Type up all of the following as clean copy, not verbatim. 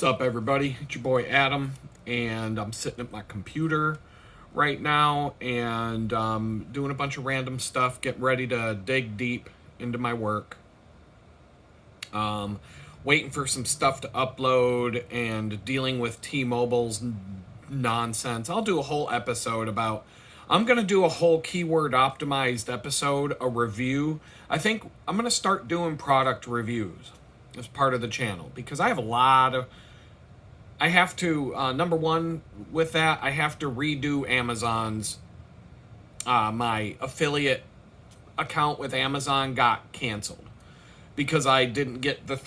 What's up, everybody? It's your boy Adam, and I'm sitting at my computer right now and doing a bunch of random stuff, getting ready to dig deep into my work. Waiting for some stuff to upload and dealing with T-Mobile's nonsense. I'll do a whole episode about. I'm going to do a whole keyword optimized episode, a review. I think I'm going to start doing product reviews as part of the channel because I have a lot of. I have to, number one, with that, I have to redo Amazon's, my affiliate account with Amazon got canceled because I didn't get the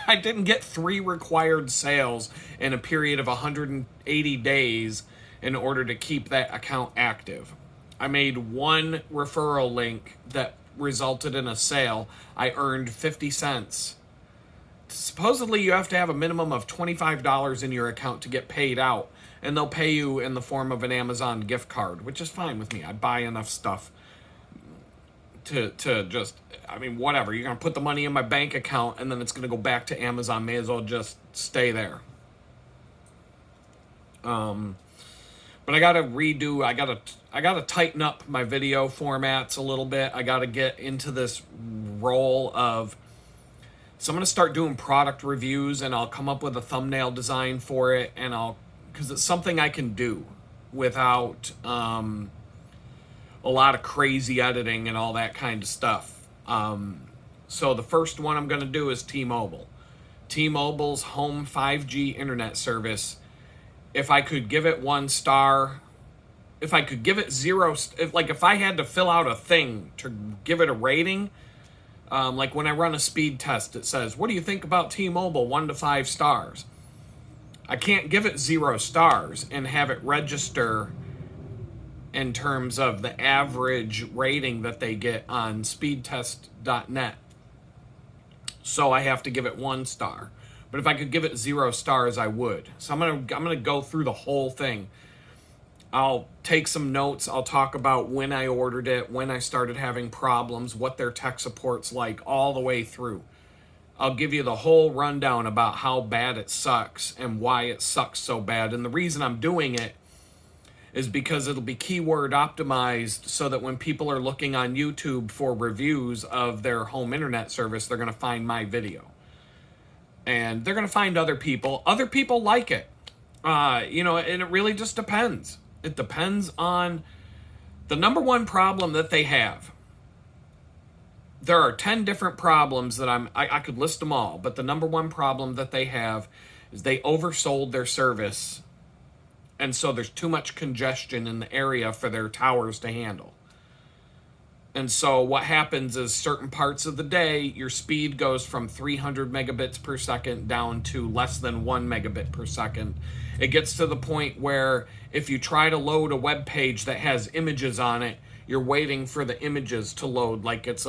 I didn't get 3 required sales in a period of 180 days in order to keep that account active. I made one referral link that resulted in a sale. I earned 50 cents. Supposedly you have to have a minimum of $25 in your account to get paid out, and they'll pay you in the form of an Amazon gift card, which is fine with me. I buy enough stuff to just, whatever. You're going to put the money in my bank account and then it's going to go back to Amazon. May as well just stay there. But I got to redo, I got to tighten up my video formats a little bit. I got to get into this role of. So I'm going to start doing product reviews, and I'll come up with a thumbnail design for it, and because it's something I can do without a lot of crazy editing and all that kind of stuff. So the first one I'm going to do is T-Mobile. T-Mobile's home 5G internet service. If I could give it 1 star, if I could give it 0, if I had to fill out a thing to give it a rating. Like when I run a speed test, it says, what do you think about T-Mobile? 1 to 5 stars. I can't give it 0 stars and have it register in terms of the average rating that they get on speedtest.net. So I have to give it 1 star. But if I could give it 0 stars, I would. So I'm gonna go through the whole thing. I'll take some notes. I'll talk about when I ordered it, when I started having problems, what their tech support's like, all the way through. I'll give you the whole rundown about how bad it sucks and why it sucks so bad. And the reason I'm doing it is because it'll be keyword optimized so that when people are looking on YouTube for reviews of their home internet service, they're going to find my video. And they're going to find other people. Other people like it. And it really just depends. It depends on the number one problem that they have. There are 10 different problems that I could list them all, but the number one problem that they have is they oversold their service, and so there's too much congestion in the area for their towers to handle. And so what happens is certain parts of the day, your speed goes from 300 megabits per second down to less than 1 megabit per second. It gets to the point where if you try to load a web page that has images on it, you're waiting for the images to load like it's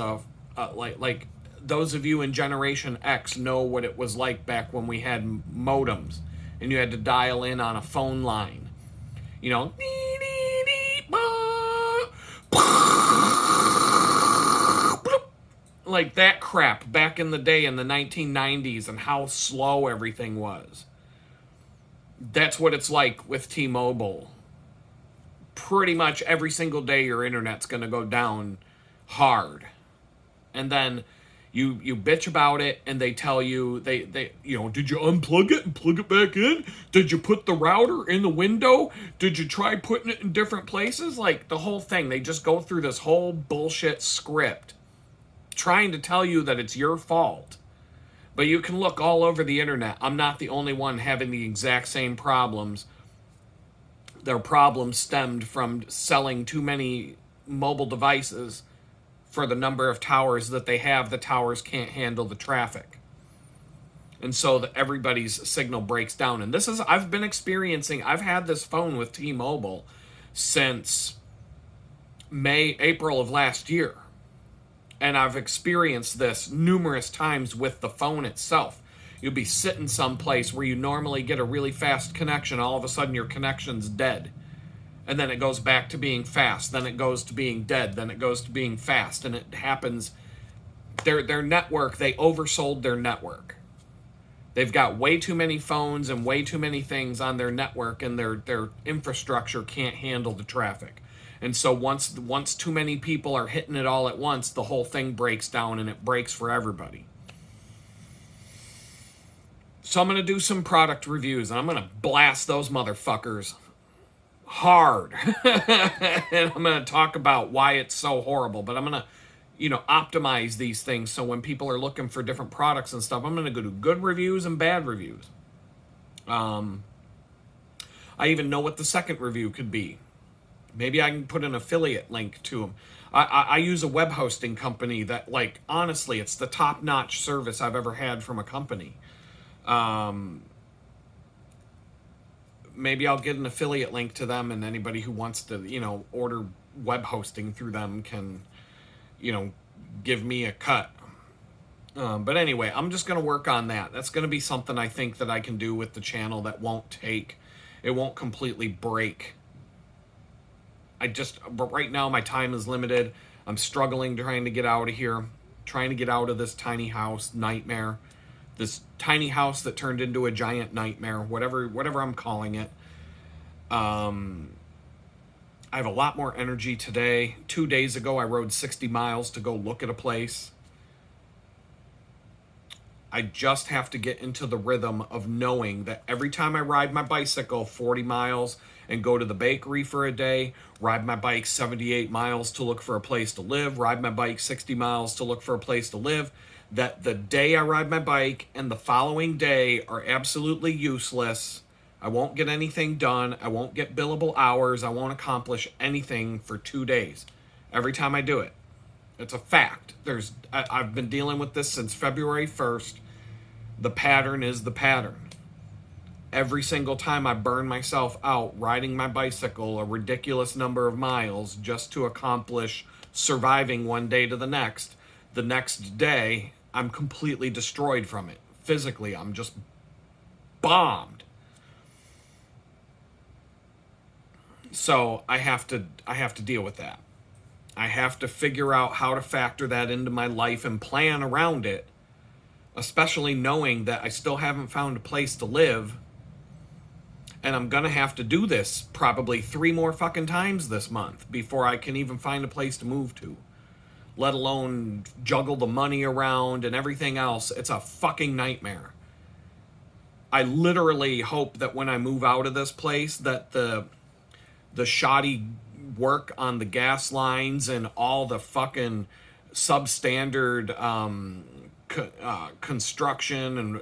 like those of you in Generation X know what it was like back when we had modems and you had to dial in on a phone line. Like that crap back in the day in the 1990s and how slow everything was. That's what it's like with T-Mobile. Pretty much every single day your internet's going to go down hard. And then you bitch about it and they tell you, did you unplug it and plug it back in? Did you put the router in the window? Did you try putting it in different places? Like the whole thing. They just go through this whole bullshit script trying to tell you that it's your fault. But you can look all over the internet. I'm not the only one having the exact same problems. Their problems stemmed from selling too many mobile devices for the number of towers that they have. The towers can't handle the traffic. And so everybody's signal breaks down. And I've had this phone with T-Mobile since April of last year. And I've experienced this numerous times with the phone itself. You'll be sitting someplace where you normally get a really fast connection. All of a sudden, your connection's dead. And then it goes back to being fast. Then it goes to being dead. Then it goes to being fast. And it happens. Their network, they oversold their network. They've got way too many phones and way too many things on their network, and their infrastructure can't handle the traffic. And so once too many people are hitting it all at once, the whole thing breaks down, and it breaks for everybody. So I'm going to do some product reviews, and I'm going to blast those motherfuckers hard. And I'm going to talk about why it's so horrible, but I'm going to optimize these things so when people are looking for different products and stuff, I'm going to go do good reviews and bad reviews. I even know what the second review could be. Maybe I can put an affiliate link to them. I use a web hosting company that, like, honestly, it's the top-notch service I've ever had from a company. Maybe I'll get an affiliate link to them, and anybody who wants to, order web hosting through them can, give me a cut. But anyway, I'm just going to work on that. That's going to be something I think that I can do with the channel that it won't completely break. But right now my time is limited. I'm struggling trying to get out of here, trying to get out of this tiny house nightmare, this tiny house that turned into a giant nightmare, whatever I'm calling it. I have a lot more energy today. 2 days ago, I rode 60 miles to go look at a place. I just have to get into the rhythm of knowing that every time I ride my bicycle 40 miles and go to the bakery for a day, ride my bike 78 miles to look for a place to live, ride my bike 60 miles to look for a place to live, that the day I ride my bike and the following day are absolutely useless. I won't get anything done. I won't get billable hours. I won't accomplish anything for 2 days. Every time I do it. It's a fact. I've been dealing with this since February 1st. The pattern is the pattern. Every single time I burn myself out riding my bicycle a ridiculous number of miles just to accomplish surviving one day to the next day, I'm completely destroyed from it. Physically, I'm just bombed. So I have to deal with that. I have to figure out how to factor that into my life and plan around it, especially knowing that I still haven't found a place to live, and I'm gonna have to do this probably 3 more fucking times this month before I can even find a place to move to, let alone juggle the money around and everything else. It's a fucking nightmare. I literally hope that when I move out of this place that the shoddy work on the gas lines and all the fucking substandard construction, and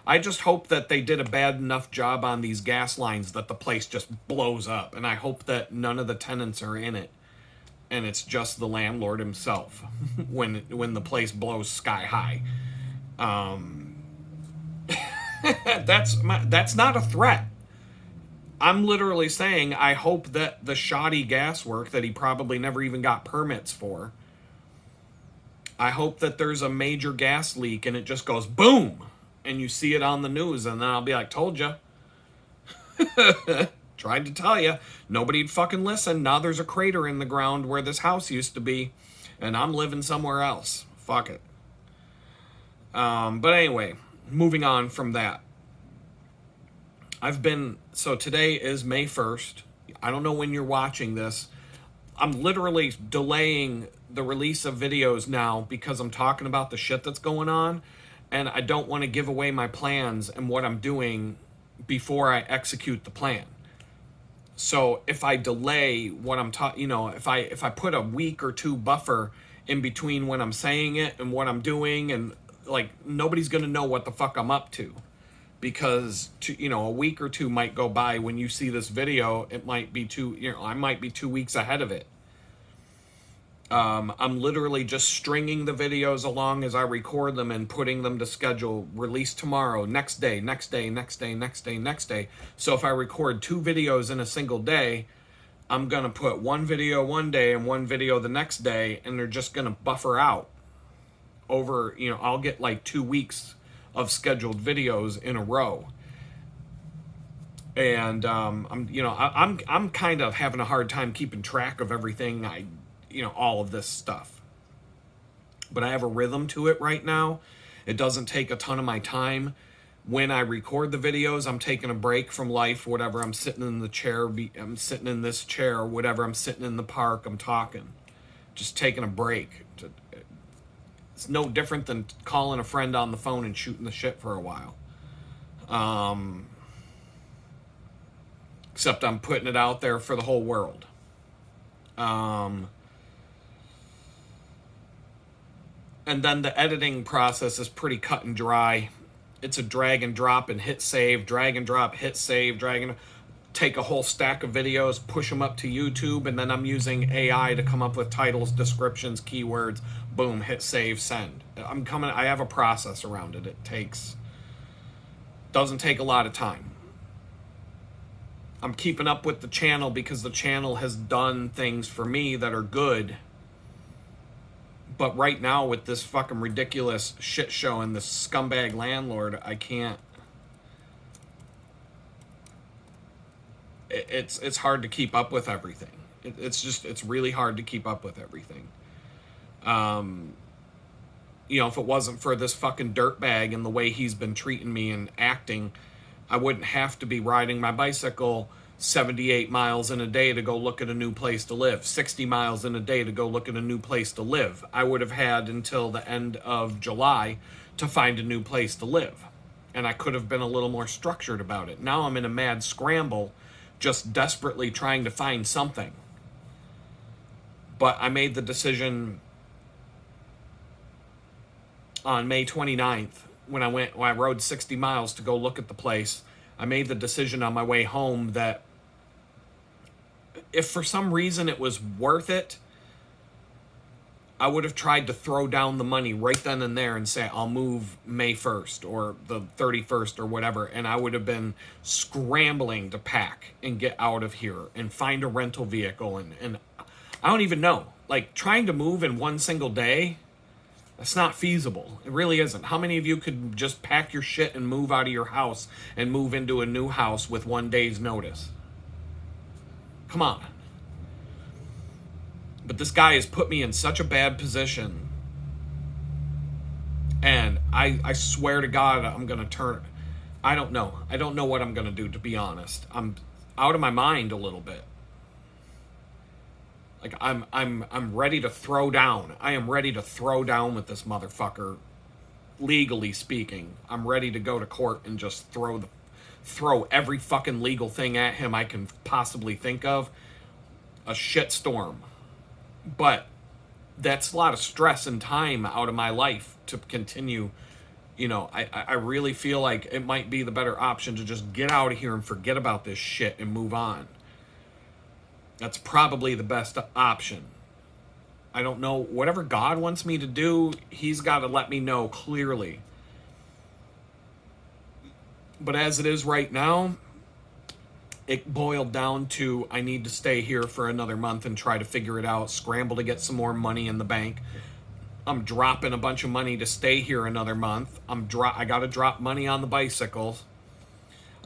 I just hope that they did a bad enough job on these gas lines that the place just blows up, and I hope that none of the tenants are in it and it's just the landlord himself when the place blows sky high. That's not a threat. I'm literally saying I hope that the shoddy gas work that he probably never even got permits for, I hope that there's a major gas leak and it just goes boom and you see it on the news, and then I'll be like, told ya. Tried to tell you. Nobody'd fucking listen. Now there's a crater in the ground where this house used to be, and I'm living somewhere else. Fuck it. But anyway, moving on from that. So today is May 1st. I don't know when you're watching this. I'm literally delaying the release of videos now because I'm talking about the shit that's going on, and I don't want to give away my plans and what I'm doing before I execute the plan. So if I delay what I'm if I put a week or 2 buffer in between when I'm saying it and what I'm doing, and like nobody's going to know what the fuck I'm up to. Because a week or 2 might go by when you see this video. It might be I might be 2 weeks ahead of it. I'm literally just stringing the videos along as I record them and putting them to schedule. Release tomorrow, next day, next day, next day, next day, next day. So if I record 2 videos in a single day, I'm gonna put 1 video one day and 1 video the next day, and they're just gonna buffer out over. I'll get like 2 weeks of scheduled videos in a row, and I'm kind of having a hard time keeping track of everything. All of this stuff, but I have a rhythm to it right now. It doesn't take a ton of my time. When I record the videos, I'm taking a break from life, whatever. I'm sitting in the chair, I'm sitting in this chair, whatever. I'm sitting in the park, I'm talking. Just taking a break. It's no different than calling a friend on the phone and shooting the shit for a while. Except I'm putting it out there for the whole world. And then the editing process is pretty cut and dry. It's a drag and drop and hit save, drag and drop, hit save, drag and take a whole stack of videos, push them up to YouTube, and then I'm using AI to come up with titles, descriptions, keywords, boom, hit save, send. I have a process around it. Doesn't take a lot of time. I'm keeping up with the channel because the channel has done things for me that are good. But right now, with this fucking ridiculous shit show and this scumbag landlord, I can't. It's hard to keep up with everything. It's really hard to keep up with everything. If it wasn't for this fucking dirtbag and the way he's been treating me and acting, I wouldn't have to be riding my bicycle 78 miles in a day to go look at a new place to live, 60 miles in a day to go look at a new place to live. I would have had until the end of July to find a new place to live. And I could have been a little more structured about it. Now I'm in a mad scramble, just desperately trying to find something. But I made the decision on May 29th when I rode 60 miles to go look at the place. I made the decision on my way home that if for some reason it was worth it, I would have tried to throw down the money right then and there and say, I'll move May 1st or the 31st or whatever. And I would have been scrambling to pack and get out of here and find a rental vehicle. And I don't even know. Like, trying to move in one single day, that's not feasible. It really isn't. How many of you could just pack your shit and move out of your house and move into a new house with 1 day's notice? Come on. But this guy has put me in such a bad position. And I swear to God, I'm going to turn. I don't know. I don't know what I'm going to do, to be honest. I'm out of my mind a little bit. Like, I'm ready to throw down. I am ready to throw down with this motherfucker, legally speaking. I'm ready to go to court and just throw every fucking legal thing at him I can possibly think of. A shitstorm. But that's a lot of stress and time out of my life to continue. I really feel like it might be the better option to just get out of here and forget about this shit and move on. That's probably the best option. I don't know. Whatever God wants me to do, he's got to let me know clearly. But as it is right now, it boiled down to I need to stay here for another month and try to figure it out, scramble to get some more money in the bank. I'm dropping a bunch of money to stay here another month. I got to drop money on the bicycles.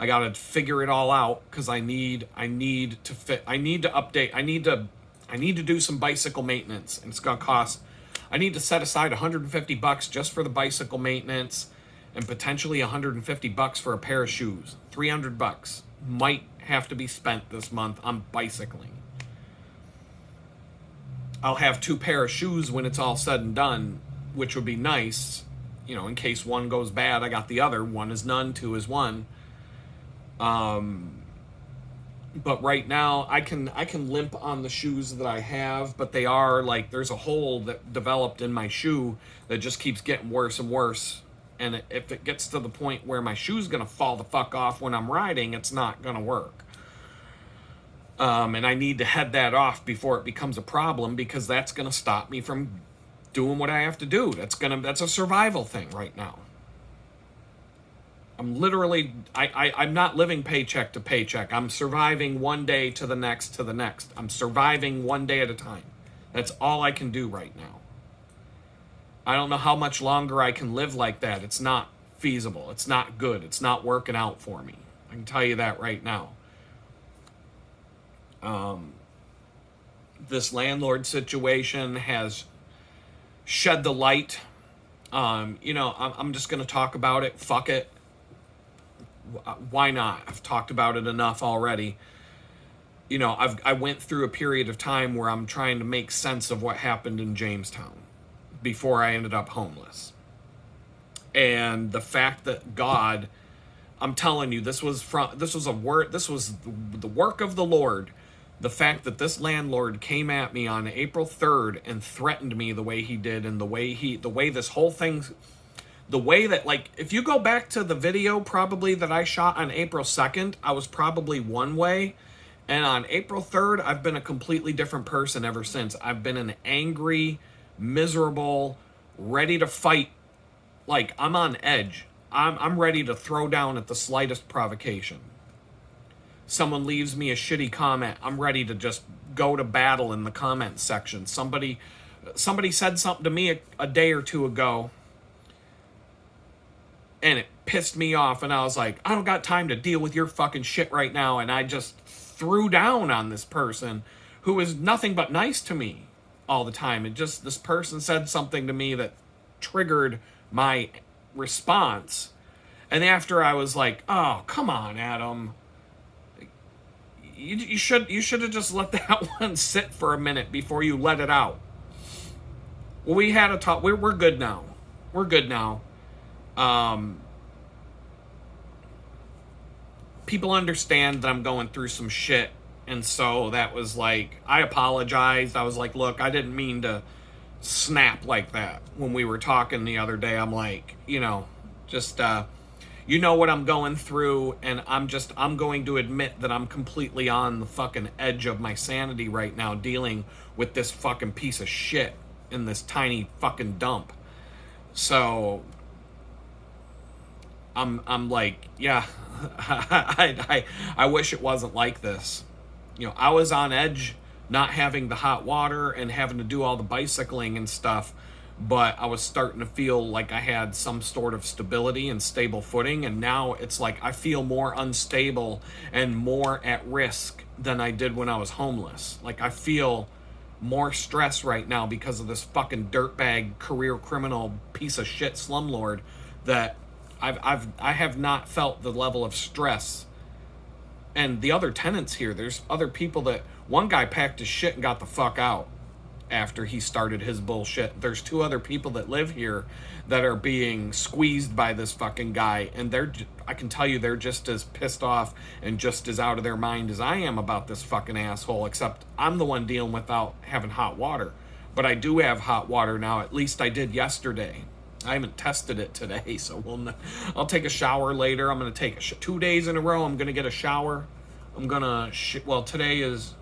I got to figure it all out because I need to update. I need to do some bicycle maintenance, and it's going to cost. I need to set aside $150 just for the bicycle maintenance and potentially $150 for a pair of shoes. $300 might have to be spent this month on bicycling. I'll have 2 pair of shoes when it's all said and done, which would be nice. In case one goes bad, I got the other. 1 is none, 2 is 1. But right now I can limp on the shoes that I have, but they are like, there's a hole that developed in my shoe that just keeps getting worse and worse. And if it gets to the point where my shoe's going to fall the fuck off when I'm riding, it's not going to work. And I need to head that off before it becomes a problem, because that's going to stop me from doing what I have to do. That's a survival thing right now. I'm literally, I'm not living paycheck to paycheck. I'm surviving one day to the next to the next. I'm surviving one day at a time. That's all I can do right now. I don't know how much longer I can live like that. It's not feasible. It's not good. It's not working out for me. I can tell you that right now. This landlord situation has shed the light. I'm just going to talk about it. Fuck it. Why not? I've talked about it enough already. You know, I went through a period of time where I'm trying to make sense of what happened in Jamestown before I ended up homeless. And the fact that God, I'm telling you, this was the work of the Lord. The fact that this landlord came at me on April 3rd and threatened me the way he did, and the way this whole thing, the way that, like, if you go back to the video probably that I shot on April 2nd, I was probably one way. And on April 3rd, I've been a completely different person ever since. I've been an angry, miserable, ready to fight. Like, I'm on edge. I'm ready to throw down at the slightest provocation. Someone leaves me a shitty comment, I'm ready to just go to battle in the comment section. Somebody said something to me a day or two ago, and it pissed me off, and I was like, I don't got time to deal with your fucking shit right now, and I just threw down on this person who is nothing but nice to me all the time. It just, this person said something to me that triggered my response, and after I was like, oh, come on, Adam, you should have just let that one sit for a minute before you let it out. Well, we had a talk. We're good now. We're good now. People understand that I'm going through some shit, and so that was like, I apologized. I was like, look, I didn't mean to snap like that. When we were talking the other day, I'm like, you know, just you know what I'm going through, and I'm going to admit that I'm completely on the fucking edge of my sanity right now, dealing with this fucking piece of shit in this tiny fucking dump. So I'm like, yeah, I wish it wasn't like this. You know, I was on edge not having the hot water and having to do all the bicycling and stuff, but I was starting to feel like I had some sort of stability and stable footing, and now it's like I feel more unstable and more at risk than I did when I was homeless. Like, I feel more stress right now because of this fucking dirtbag career criminal piece of shit slumlord that I have not felt the level of stress. And the other tenants here, there's other people that, one guy packed his shit and got the fuck out after he started his bullshit. There's 2 other people that live here that are being squeezed by this fucking guy, and I can tell you, they're just as pissed off and just as out of their mind as I am about this fucking asshole, except I'm the one dealing without having hot water. But I do have hot water now. At least I did yesterday. I haven't tested it today, so I'll take a shower later. I'm going to take 2 days in a row. I'm going to get a shower. I'm going to, well, today is,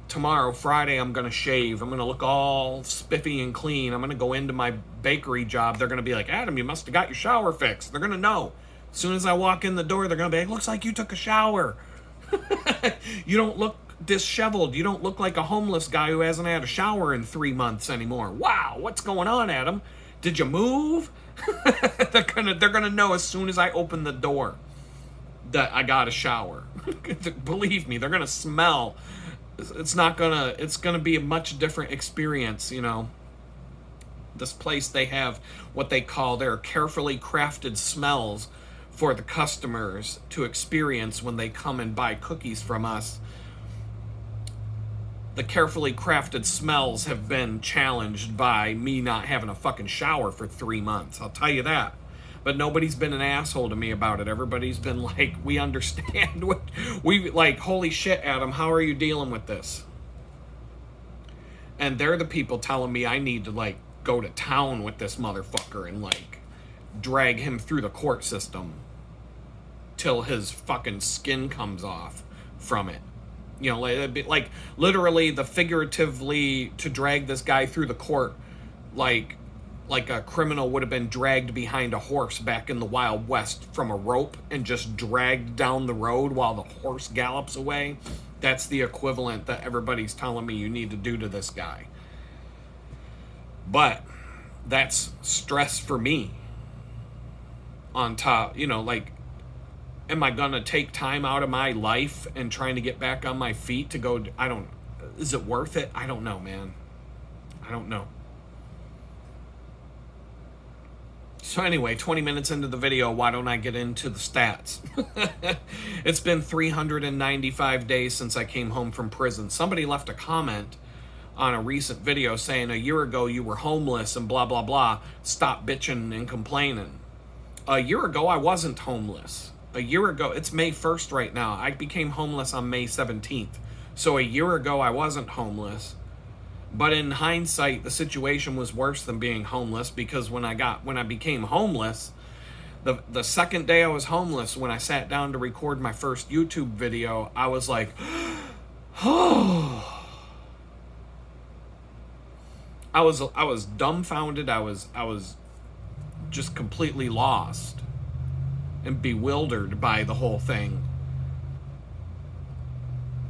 tomorrow, Friday, I'm going to shave. I'm going to look all spiffy and clean. I'm going to go into my bakery job. They're going to be like, Adam, you must have got your shower fixed. They're going to know. As soon as I walk in the door, they're going to be like, looks like you took a shower. You don't look disheveled. You don't look like a homeless guy who hasn't had a shower in 3 months anymore. Wow, what's going on, Adam? Did you move? They're gonna know as soon as I open the door that I got a shower. Believe me, they're gonna smell. It's gonna be a much different experience, you know. This place, they have what they call their carefully crafted smells for the customers to experience when they come and buy cookies from us. The carefully crafted smells have been challenged by me not having a fucking shower for 3 months. I'll tell you that. But nobody's been an asshole to me about it. Everybody's been like, we understand what we like. Holy shit, Adam, how are you dealing with this? And they're the people telling me I need to, like, go to town with this motherfucker and, like, drag him through the court system till his fucking skin comes off from it. You know, like literally, the figuratively, to drag this guy through the court, like a criminal would have been dragged behind a horse back in the Wild West from a rope and just dragged down the road while the horse gallops away. That's the equivalent that everybody's telling me you need to do to this guy. But that's stress for me. On top, you know, like, am I gonna take time out of my life and trying to get back on my feet to go? Is it worth it? I don't know, man. I don't know. So anyway, 20 minutes into the video, why don't I get into the stats? It's been 395 days since I came home from prison. Somebody left a comment on a recent video saying a year ago you were homeless and blah, blah, blah. Stop bitching and complaining. A year ago, I wasn't homeless. A year ago, it's May 1st right now. I became homeless on May 17th. So a year ago, I wasn't homeless. But in hindsight, the situation was worse than being homeless, because when I became homeless, the second day I was homeless, when I sat down to record my first YouTube video, I was like, oh. I was dumbfounded. I was just completely lost and bewildered by the whole thing.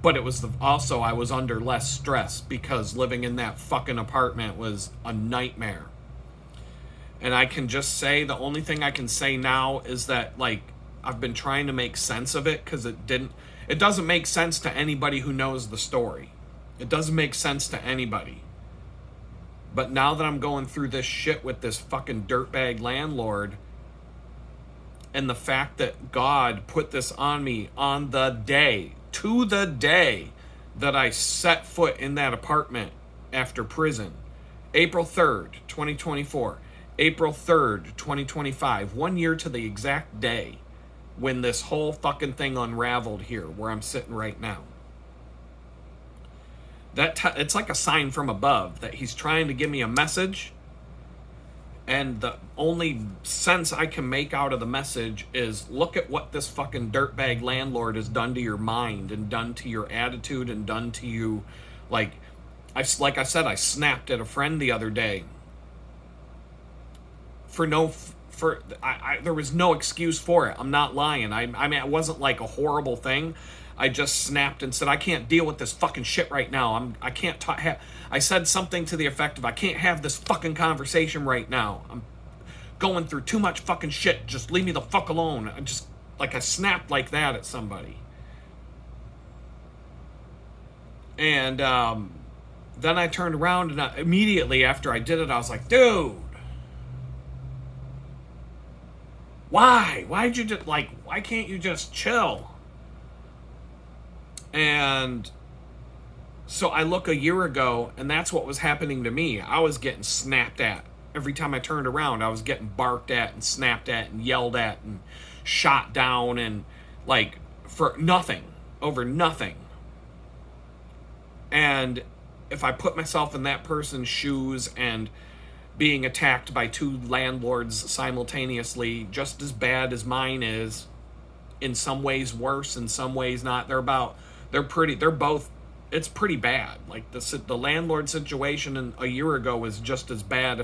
But it was also I was under less stress, because living in that fucking apartment was a nightmare. And I can just say, the only thing I can say now is that, like, I've been trying to make sense of it, because it doesn't make sense to anybody who knows the story. It doesn't make sense to anybody. But now that I'm going through this shit with this fucking dirtbag landlord, and the fact that God put this on me on the day, to the day that I set foot in that apartment after prison, April 3rd, 2024, April 3rd, 2025, 1 year to the exact day when this whole fucking thing unraveled here where I'm sitting right now. It's like a sign from above that he's trying to give me a message, and the only sense I can make out of the message is, look at what this fucking dirtbag landlord has done to your mind, and done to your attitude, and done to you. Like I said, I snapped at a friend the other day there was no excuse for it. I'm not lying. I mean, it wasn't like a horrible thing. I just snapped and said, I can't deal with this fucking shit right now. I can't talk. I said something to the effect of, I can't have this fucking conversation right now. I'm going through too much fucking shit. Just leave me the fuck alone. I snapped like that at somebody. And then I turned around, and immediately after I did it, I was like, dude, why? Why'd you just, why can't you just chill? And so I look a year ago, and that's what was happening to me. I was getting snapped at. Every time I turned around, I was getting barked at and snapped at and yelled at and shot down, and for nothing, over nothing. And if I put myself in that person's shoes, and being attacked by two landlords simultaneously, just as bad as mine is, in some ways worse, in some ways not. It's pretty bad. Like the landlord situation a year ago was just as bad,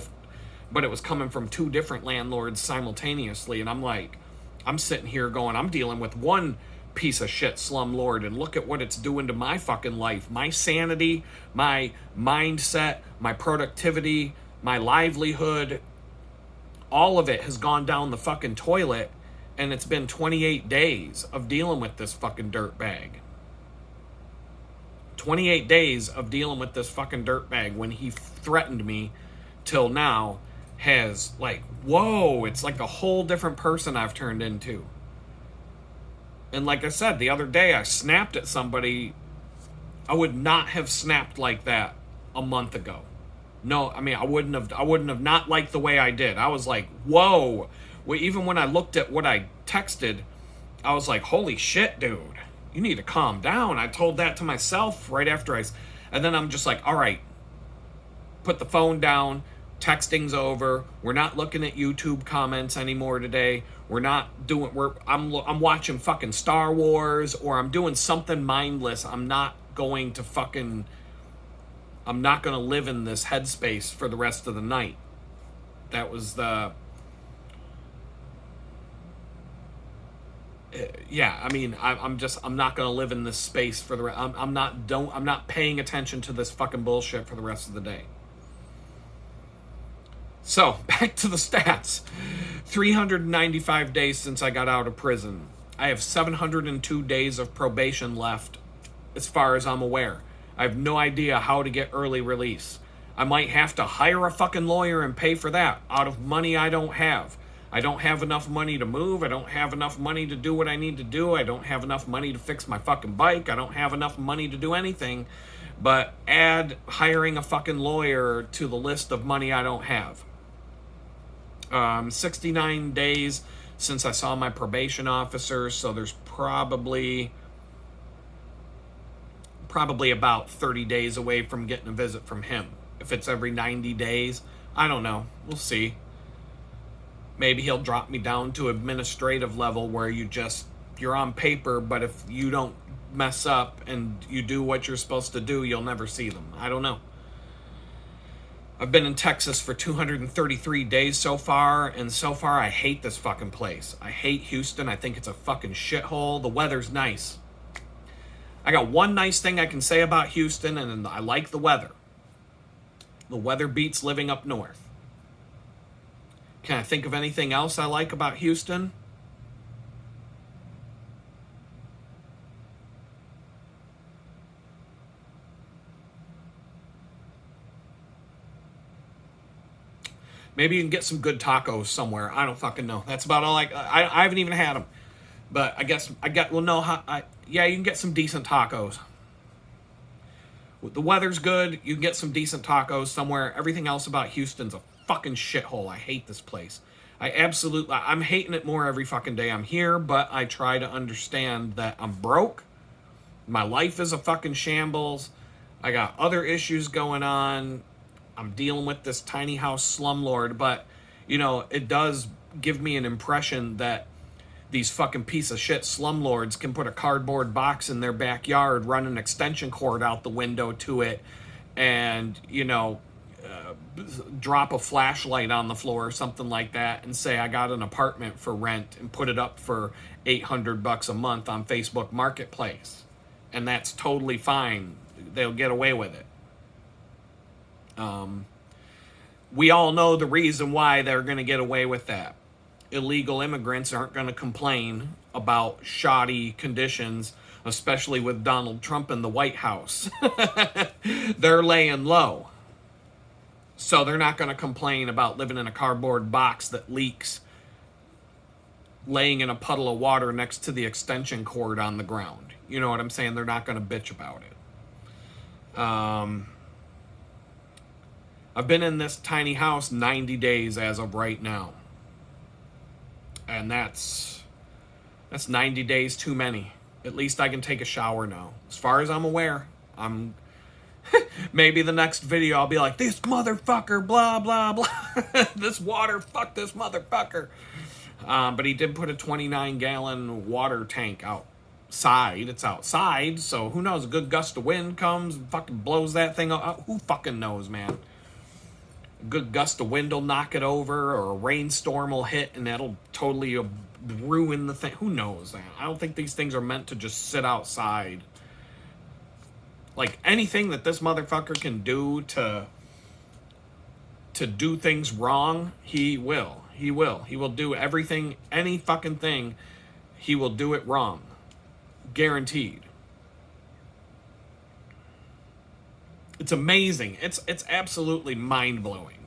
but it was coming from two different landlords simultaneously. And I'm sitting here going, I'm dealing with one piece of shit slumlord, and look at what it's doing to my fucking life, my sanity, my mindset, my productivity, my livelihood. All of it has gone down the fucking toilet, and it's been 28 days of dealing with this fucking dirtbag. 28 days of dealing with this fucking dirtbag, when he threatened me, till now has whoa, it's like a whole different person I've turned into. And like I said, the other day I snapped at somebody. I would not have snapped like that a month ago. No, I mean, I wouldn't have not liked the way I did. I was like, whoa. Even when I looked at what I texted, I was like, holy shit, dude. You need to calm down. I told that to myself right after and then I'm just like, all right, put the phone down, texting's over. We're not looking at YouTube comments anymore today. I'm watching fucking Star Wars, or I'm doing something mindless. I'm not going to live in this headspace for the rest of the night. That was yeah, I mean, I'm not gonna live in this space for the I'm not paying attention to this fucking bullshit for the rest of the day. So back to the stats. 395 days since I got out of prison. I have 702 days of probation left, as far as I'm aware. I have no idea how to get early release. I might have to hire a fucking lawyer and pay for that out of money I don't have. I don't have enough money to move. I don't have enough money to do what I need to do. I don't have enough money to fix my fucking bike. I don't have enough money to do anything but add hiring a fucking lawyer to the list of money I don't have. 69 days since I saw my probation officer, so there's probably about 30 days away from getting a visit from him. If it's every 90 days, I don't know. We'll see. Maybe he'll drop me down to administrative level where you're on paper, but if you don't mess up and you do what you're supposed to do, you'll never see them. I don't know. I've been in Texas for 233 days so far, and so far I hate this fucking place. I hate Houston. I think it's a fucking shithole. The weather's nice. I got one nice thing I can say about Houston, and I like the weather. The weather beats living up north. Can I think of anything else I like about Houston? Maybe you can get some good tacos somewhere. I don't fucking know. That's about all I haven't even had them. But I guess you can get some decent tacos. The weather's good. You can get some decent tacos somewhere. Everything else about Houston's a fucking shithole. I hate this place. I'm hating it more every fucking day I'm here, but I try to understand that I'm broke. My life is a fucking shambles. I got other issues going on. I'm dealing with this tiny house slumlord, but, it does give me an impression that these fucking piece of shit slumlords can put a cardboard box in their backyard, run an extension cord out the window to it, and, drop a flashlight on the floor or something like that and say, I got an apartment for rent, and put it up for $800 a month on Facebook Marketplace. And that's totally fine. They'll get away with it. We all know the reason why they're going to get away with that. Illegal immigrants aren't going to complain about shoddy conditions, especially with Donald Trump in the White House. They're laying low. So they're not going to complain about living in a cardboard box that leaks, laying in a puddle of water next to the extension cord on the ground. You know what I'm saying? They're not going to bitch about it. I've been in this tiny house 90 days as of right now. And that's 90 days too many. At least I can take a shower now. As far as I'm aware, maybe the next video I'll be like, this motherfucker, blah, blah, blah. This water, fuck this motherfucker. But he did put a 29-gallon water tank outside. It's outside, so who knows? A good gust of wind comes and fucking blows that thing up. Who fucking knows, man? A good gust of wind will knock it over, or a rainstorm will hit, and that'll totally ruin the thing. Who knows that? I don't think these things are meant to just sit outside. Like, anything that this motherfucker can do to do things wrong, he will. He will do everything, any fucking thing, he will do it wrong. Guaranteed. It's amazing. It's absolutely mind-blowing.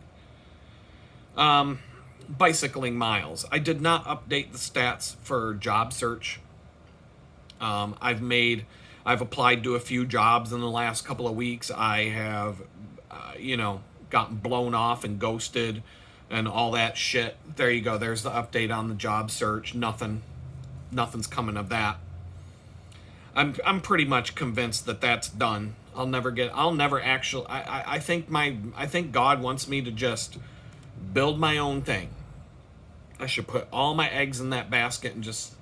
Bicycling miles. I did not update the stats for job search. I've applied to a few jobs in the last couple of weeks. I have, gotten blown off and ghosted and all that shit. There you go. There's the update on the job search. Nothing's coming of that. I'm pretty much convinced that that's done. I think God wants me to just build my own thing. I should put all my eggs in that basket and just,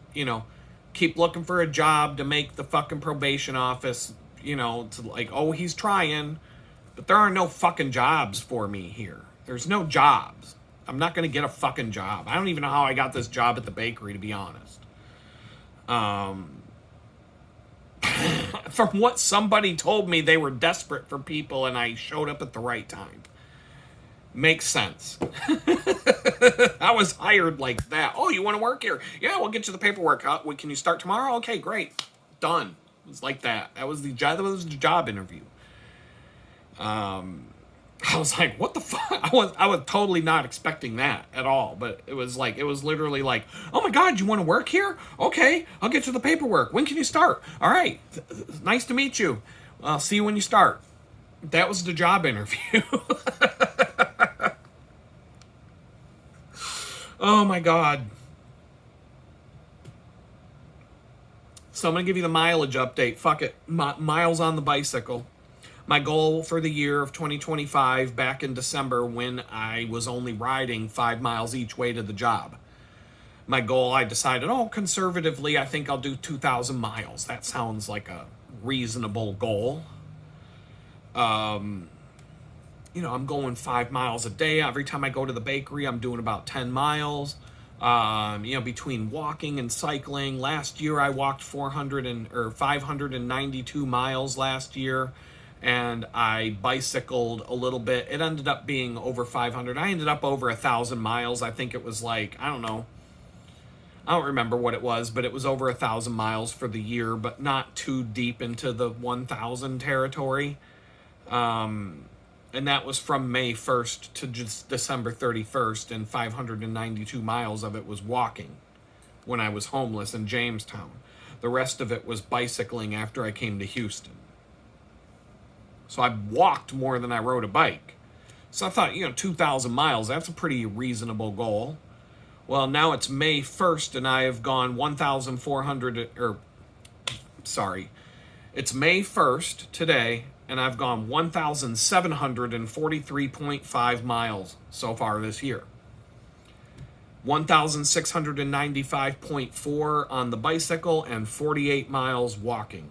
keep looking for a job to make the fucking probation office, to like, oh, he's trying, but there are no fucking jobs for me here. There's no jobs. I'm not going to get a fucking job. I don't even know how I got this job at the bakery, to be honest. From what somebody told me, they were desperate for people and I showed up at the right time. Makes sense. I was hired like that. Oh, you want to work here? Yeah, we'll get you the paperwork. Can you start tomorrow? Okay, great. Done. It was like that. That was the job interview. I was like, what the fuck? I was totally not expecting that at all. But it was literally like, oh my God, you want to work here? Okay, I'll get you the paperwork. When can you start? All right, nice to meet you. I'll see you when you start. That was the job interview. Oh my God. So I'm going to give you the mileage update. Fuck it. Miles on the bicycle. My goal for the year of 2025 back in December, when I was only riding 5 miles each way to the job. My goal, I decided, conservatively, I think I'll do 2,000 miles. That sounds like a reasonable goal. I'm going 5 miles a day. Every time I go to the bakery, I'm doing about 10 miles. Between walking and cycling. Last year, I walked 592 miles last year, and I bicycled a little bit. It ended up being over 500. I ended up over 1,000 miles. I think it was like, I don't know. I don't remember what it was, but it was over 1,000 miles for the year, but not too deep into the 1,000 territory. And that was from May 1st to just December 31st, and 592 miles of it was walking when I was homeless in Jamestown. The rest of it was bicycling after I came to Houston. So I walked more than I rode a bike. So I thought, 2,000 miles, that's a pretty reasonable goal. Well, now it's May 1st, and I have gone 1,400, it's May 1st today, and I've gone 1,743.5 miles so far this year. 1,695.4 on the bicycle, and 48 miles walking.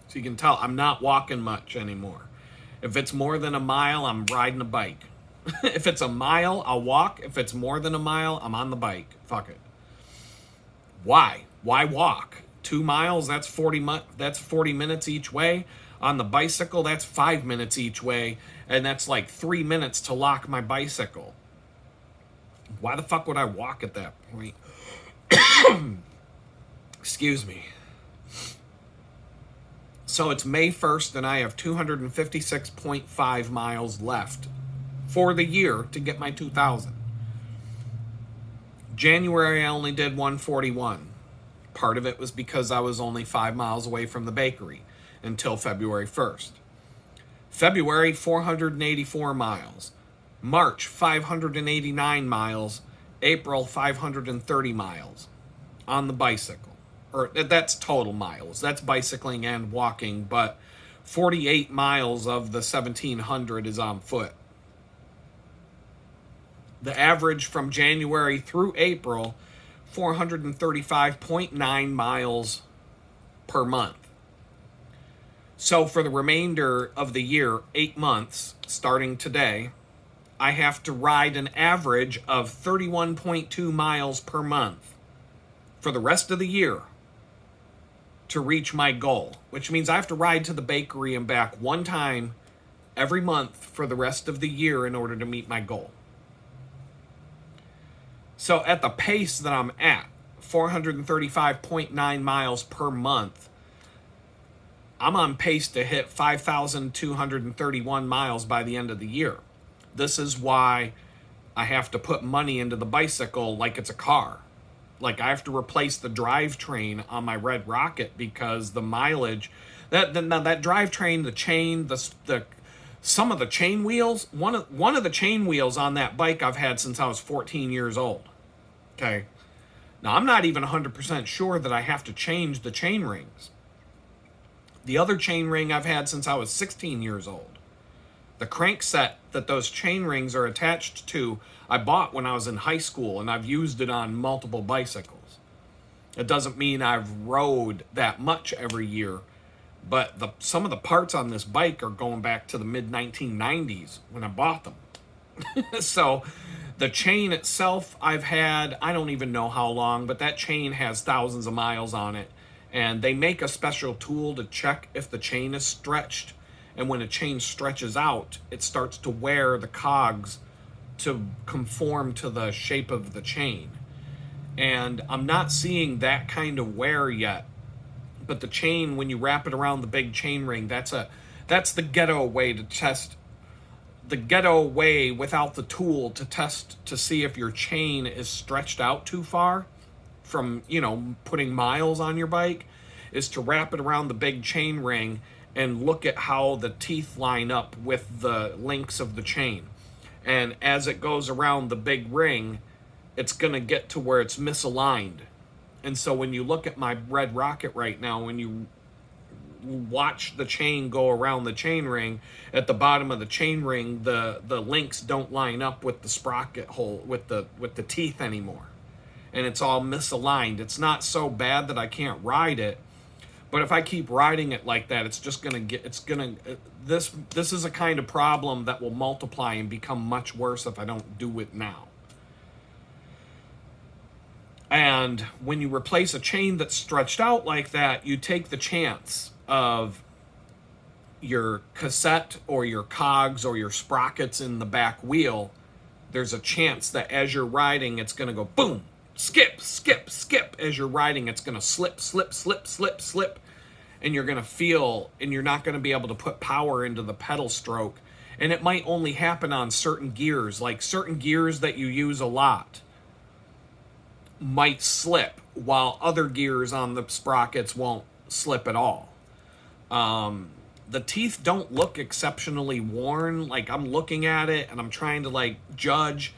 So you can tell I'm not walking much anymore. If it's more than a mile, I'm riding a bike. If it's a mile, I'll walk. If it's more than a mile, I'm on the bike. Fuck it. Why? Why walk? 2 miles, that's 40 minutes each way. On the bicycle, that's 5 minutes each way, and that's like 3 minutes to lock my bicycle. Why the fuck would I walk at that point? Excuse me. So it's May 1st, and I have 256.5 miles left for the year to get my 2,000. January, I only did 141. Part of it was because I was only 5 miles away from the bakery until February 1st. February, 484 miles. March, 589 miles. April, 530 miles on the bicycle. Or that's total miles. That's bicycling and walking, but 48 miles of the 1,700 is on foot. The average from January through April, 435.9 miles per month. So for the remainder of the year, 8 months, starting today, I have to ride an average of 31.2 miles per month for the rest of the year to reach my goal, which means I have to ride to the bakery and back one time every month for the rest of the year in order to meet my goal. So at the pace that I'm at, 435.9 miles per month, I'm on pace to hit 5,231 miles by the end of the year. This is why I have to put money into the bicycle like it's a car. Like, I have to replace the drivetrain on my Red Rocket because the mileage, that drivetrain, the chain, some of the chain wheels, one of the chain wheels on that bike I've had since I was 14 years old. Okay. Now, I'm not even 100% sure that I have to change the chain rings. The other chain ring I've had since I was 16 years old. The crank set that those chain rings are attached to, I bought when I was in high school, and I've used it on multiple bicycles. It doesn't mean I've rode that much every year, but some of the parts on this bike are going back to the mid-1990s when I bought them. So the chain itself I've had, I don't even know how long, but that chain has thousands of miles on it. And they make a special tool to check if the chain is stretched. And when a chain stretches out, it starts to wear the cogs to conform to the shape of the chain. And I'm not seeing that kind of wear yet. But the chain, when you wrap it around the big chain ring, that's a That's the ghetto way to test, the ghetto way without the tool to test to see if your chain is stretched out too far from, putting miles on your bike, is to wrap it around the big chain ring and look at how the teeth line up with the links of the chain. And as it goes around the big ring, it's going to get to where it's misaligned. And so when you look at my red rocket right now, when you watch the chain go around the chain ring, at the bottom of the chain ring, the links don't line up with the sprocket hole, with the teeth anymore. And it's all misaligned. It's not so bad that I can't ride it, but if I keep riding it like that, it's just going to this is a kind of problem that will multiply and become much worse if I don't do it now. And when you replace a chain that's stretched out like that, you take the chance of your cassette or your cogs or your sprockets in the back wheel. There's a chance that as you're riding, it's going to go boom, skip, skip, skip. As you're riding, it's going to slip, slip, slip, slip, slip. And you're going to feel, and you're not going to be able to put power into the pedal stroke. And it might only happen on certain gears, like certain gears that you use a lot might slip, while other gears on the sprockets won't slip at all. The teeth don't look exceptionally worn. Like, I'm looking at it and I'm trying to judge,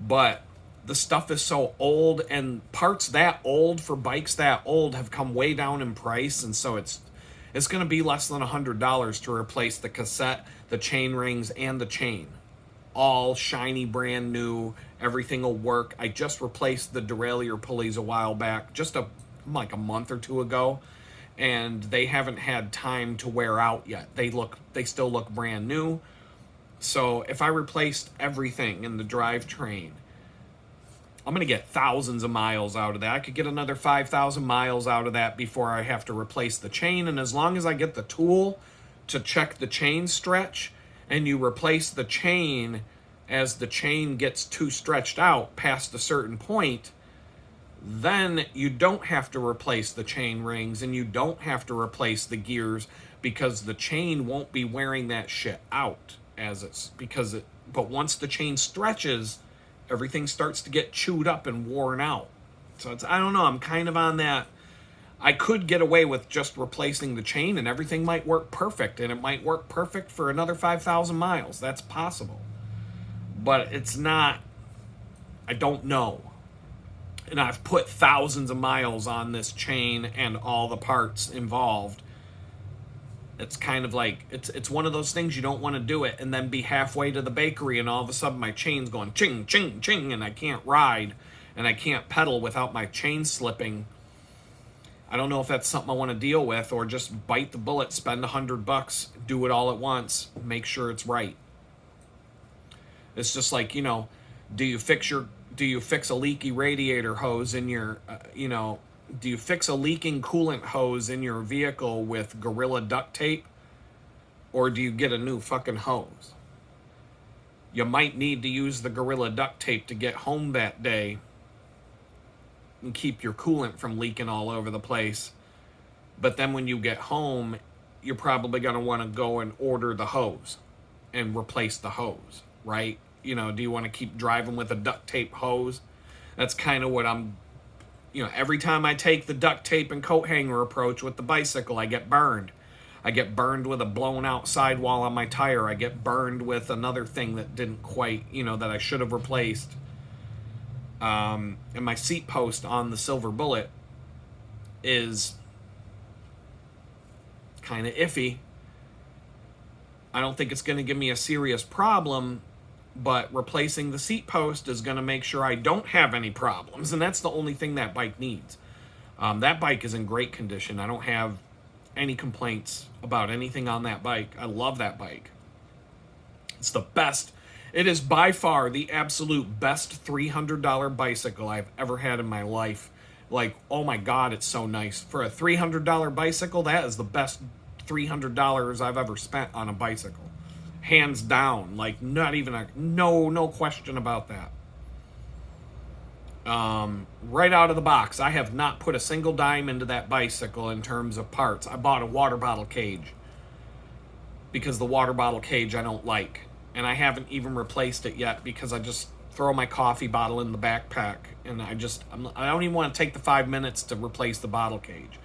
but the stuff is so old, and parts that old for bikes that old have come way down in price, and so it's going to be less than $100 to replace the cassette, the chain rings, and the chain. All shiny, brand new. Everything will work. I just replaced the derailleur pulleys a while back, just a month or two ago, and they haven't had time to wear out yet. They still look brand new. So if I replaced everything in the drivetrain, I'm going to get thousands of miles out of that. I could get another 5,000 miles out of that before I have to replace the chain. And as long as I get the tool to check the chain stretch, and you replace the chain as the chain gets too stretched out past a certain point, then you don't have to replace the chain rings and you don't have to replace the gears, because the chain won't be wearing that shit out but once the chain stretches, everything starts to get chewed up and worn out. So I don't know, I'm kind of on that. I could get away with just replacing the chain and everything might work perfect, and it might work perfect for another 5,000 miles. That's possible. But it's not, I don't know. And I've put thousands of miles on this chain and all the parts involved. It's kind of like, it's one of those things you don't want to do it and then be halfway to the bakery and all of a sudden my chain's going ching, ching, ching, and I can't ride and I can't pedal without my chain slipping. I don't know if that's something I want to deal with, or just bite the bullet, spend $100, do it all at once, make sure it's right. It's just like, do you fix a leaky radiator hose in your, do you fix a leaking coolant hose in your vehicle with Gorilla duct tape, or do you get a new fucking hose? You might need to use the Gorilla duct tape to get home that day and keep your coolant from leaking all over the place. But then when you get home, you're probably going to want to go and order the hose and replace the hose, right? Do you want to keep driving with a duct tape hose? That's kind of what I'm, every time I take the duct tape and coat hanger approach with the bicycle, I get burned. I get burned with a blown out sidewall on my tire. I get burned with another thing that didn't quite, that I should have replaced. And my seat post on the Silver Bullet is kind of iffy. I don't think it's going to give me a serious problem, but replacing the seat post is going to make sure I don't have any problems, and that's the only thing that bike needs. That bike is in great condition. I don't have any complaints about anything on that bike. I love that bike. It's the best. It is by far the absolute best $300 bicycle I've ever had in my life. Like, oh my God, it's so nice. For a $300 bicycle, that is the best $300 I've ever spent on a bicycle. Hands down. Like, not even no question about that. Right out of the box, I have not put a single dime into that bicycle in terms of parts. I bought a water bottle cage because the water bottle cage I don't like. And I haven't even replaced it yet because I just throw my coffee bottle in the backpack, and I don't even want to take the 5 minutes to replace the bottle cage.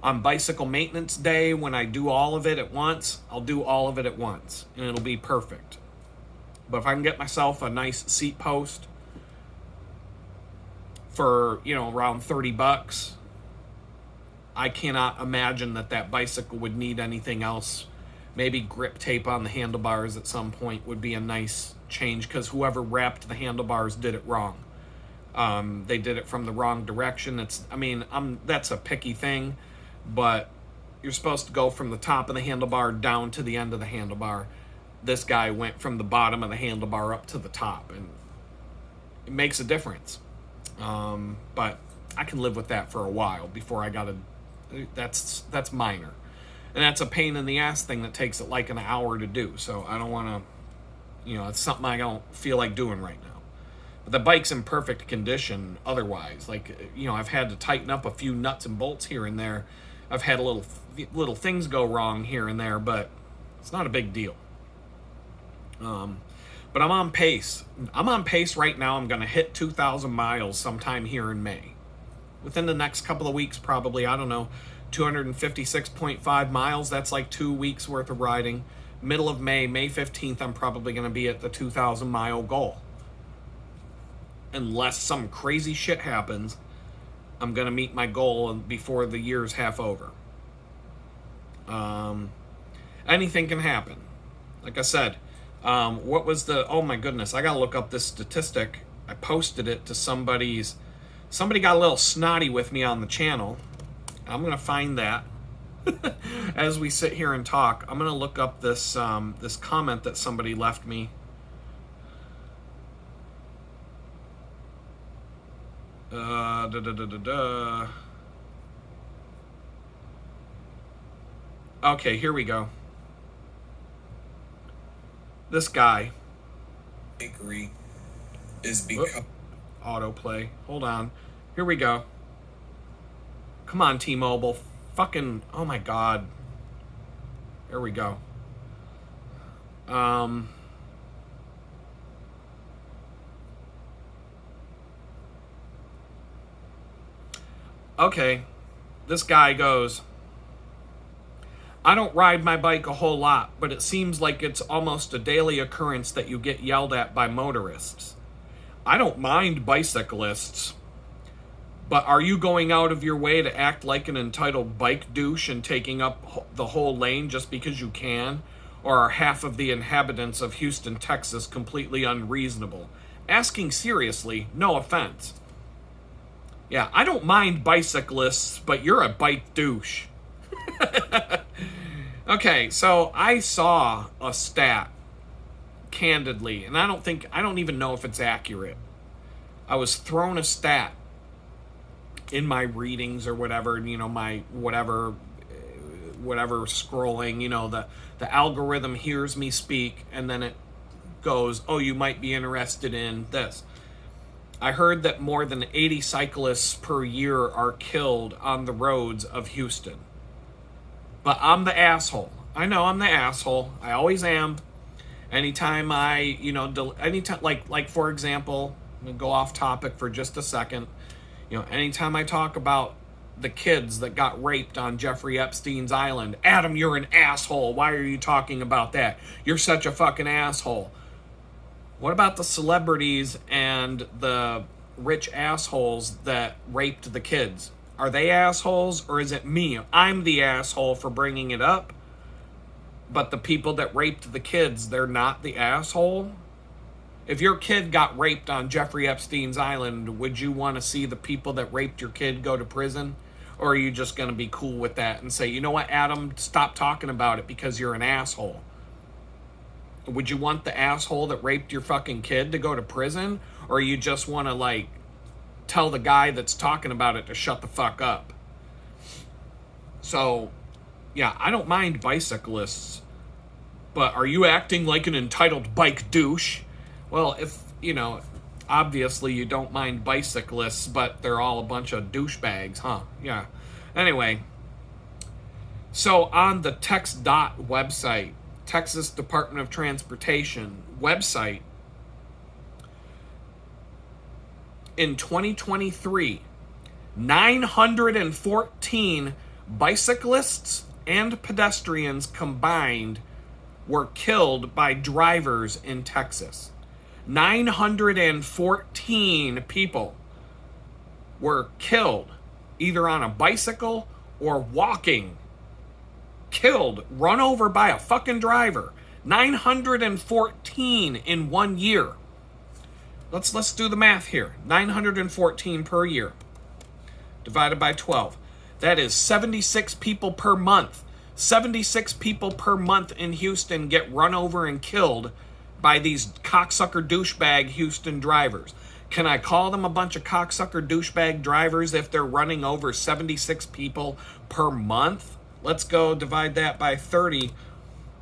On bicycle maintenance day, when I do all of it at once, I'll do all of it at once, and it'll be perfect. But if I can get myself a nice seat post for, around $30, I cannot imagine that bicycle would need anything else. Maybe grip tape on the handlebars at some point would be a nice change, because whoever wrapped the handlebars did it wrong. They did it from the wrong direction. That's a picky thing, but you're supposed to go from the top of the handlebar down to the end of the handlebar. This guy went from the bottom of the handlebar up to the top, and it makes a difference. But I can live with that for a while before I gotta. That's minor, and that's a pain in the ass thing that takes it like an hour to do. So I don't want to, it's something I don't feel like doing right now. But the bike's in perfect condition otherwise. I've had to tighten up a few nuts and bolts here and there. I've had little things go wrong here and there, but it's not a big deal. But I'm on pace. I'm on pace right now. I'm going to hit 2,000 miles sometime here in May. Within the next couple of weeks, probably, 256.5 miles. That's like 2 weeks worth of riding. Middle of May, May 15th, I'm probably going to be at the 2,000 mile goal. Unless some crazy shit happens, I'm going to meet my goal before the year's half over. Anything can happen. Like I said, what was oh my goodness, I got to look up this statistic. I posted it to somebody got a little snotty with me on the channel. I'm going to find that as we sit here and talk. I'm going to look up this comment that somebody left me. Okay, here we go. This guy. Bakery is because autoplay. Hold on. Here we go. Come on, T-Mobile. Fucking, oh my God. There we go. Okay. This guy goes, I don't ride my bike a whole lot, but it seems like it's almost a daily occurrence that you get yelled at by motorists. I don't mind bicyclists, but are you going out of your way to act like an entitled bike douche and taking up the whole lane just because you can? Or are half of the inhabitants of Houston, Texas completely unreasonable? Asking seriously, no offense. Yeah, I don't mind bicyclists, but you're a bike douche. Okay, so I saw a stat, candidly, and I don't even know if it's accurate. I was thrown a stat in my readings or whatever, my whatever scrolling, the algorithm hears me speak, and then it goes, oh, you might be interested in this. I heard that more than 80 cyclists per year are killed on the roads of Houston. But I'm the asshole. I know I'm the asshole. I always am. Anytime anytime, like for example, I'm gonna go off topic for just a second. Anytime I talk about the kids that got raped on Jeffrey Epstein's island, Adam, you're an asshole. Why are you talking about that? You're such a fucking asshole. What about the celebrities and the rich assholes that raped the kids? Are they assholes, or is it me? I'm the asshole for bringing it up, but the people that raped the kids, they're not the asshole? If your kid got raped on Jeffrey Epstein's island, would you want to see the people that raped your kid go to prison? Or are you just going to be cool with that and say, you know what, Adam, stop talking about it because you're an asshole? Would you want the asshole that raped your fucking kid to go to prison? Or you just want to, tell the guy that's talking about it to shut the fuck up? So, yeah, I don't mind bicyclists, but are you acting like an entitled bike douche? Well, if, obviously you don't mind bicyclists, but they're all a bunch of douchebags, huh? Yeah. Anyway, so on the TextDot website, Texas Department of Transportation website, in 2023, 914 bicyclists and pedestrians combined were killed by drivers in Texas. 914 people were killed either on a bicycle or walking. Killed, run over by a fucking driver. 914 in 1 year. Let's do the math here. 914 per year divided by 12. That is 76 people per month. 76 people per month in Houston get run over and killed by these cocksucker douchebag Houston drivers. Can I call them a bunch of cocksucker douchebag drivers if they're running over 76 people per month? Let's go divide that by 30.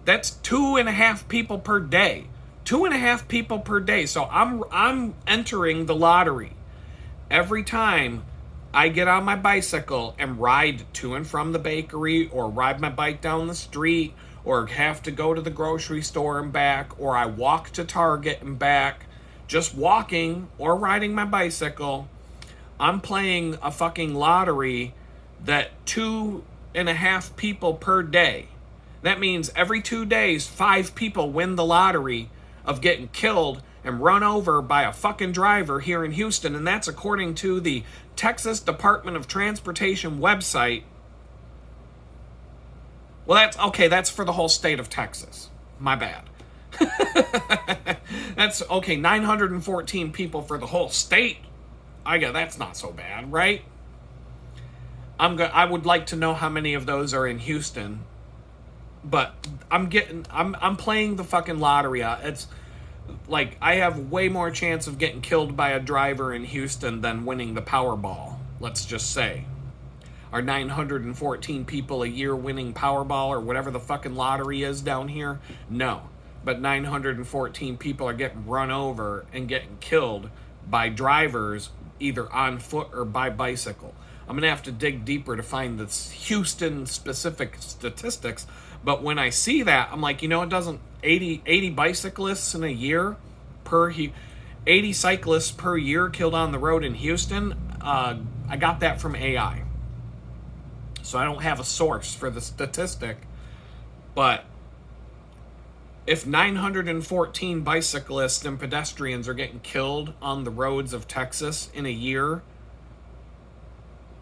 That's 2.5 people per day. 2.5 people per day. So I'm entering the lottery every time I get on my bicycle and ride to and from the bakery, or ride my bike down the street, or have to go to the grocery store and back, or I walk to Target and back, just walking or riding my bicycle. I'm playing a fucking lottery that 2.5 people per day. That means every 2 days, 5 people win the lottery of getting killed and run over by a fucking driver here in Houston. And that's according to the Texas Department of Transportation website. Well, that's for the whole state of Texas. My bad. That's okay, 914 people for the whole state. That's not so bad, right? I would like to know how many of those are in Houston. But I'm playing the fucking lottery. It's like I have way more chance of getting killed by a driver in Houston than winning the Powerball, let's just say. Are 914 people a year winning Powerball or whatever the fucking lottery is down here? No. But 914 people are getting run over and getting killed by drivers either on foot or by bicycle. I'm going to have to dig deeper to find the Houston-specific statistics. But when I see that, I'm like, it doesn't... 80 bicyclists in a year 80 cyclists per year killed on the road in Houston. I got that from AI. So I don't have a source for the statistic. But if 914 bicyclists and pedestrians are getting killed on the roads of Texas in a year,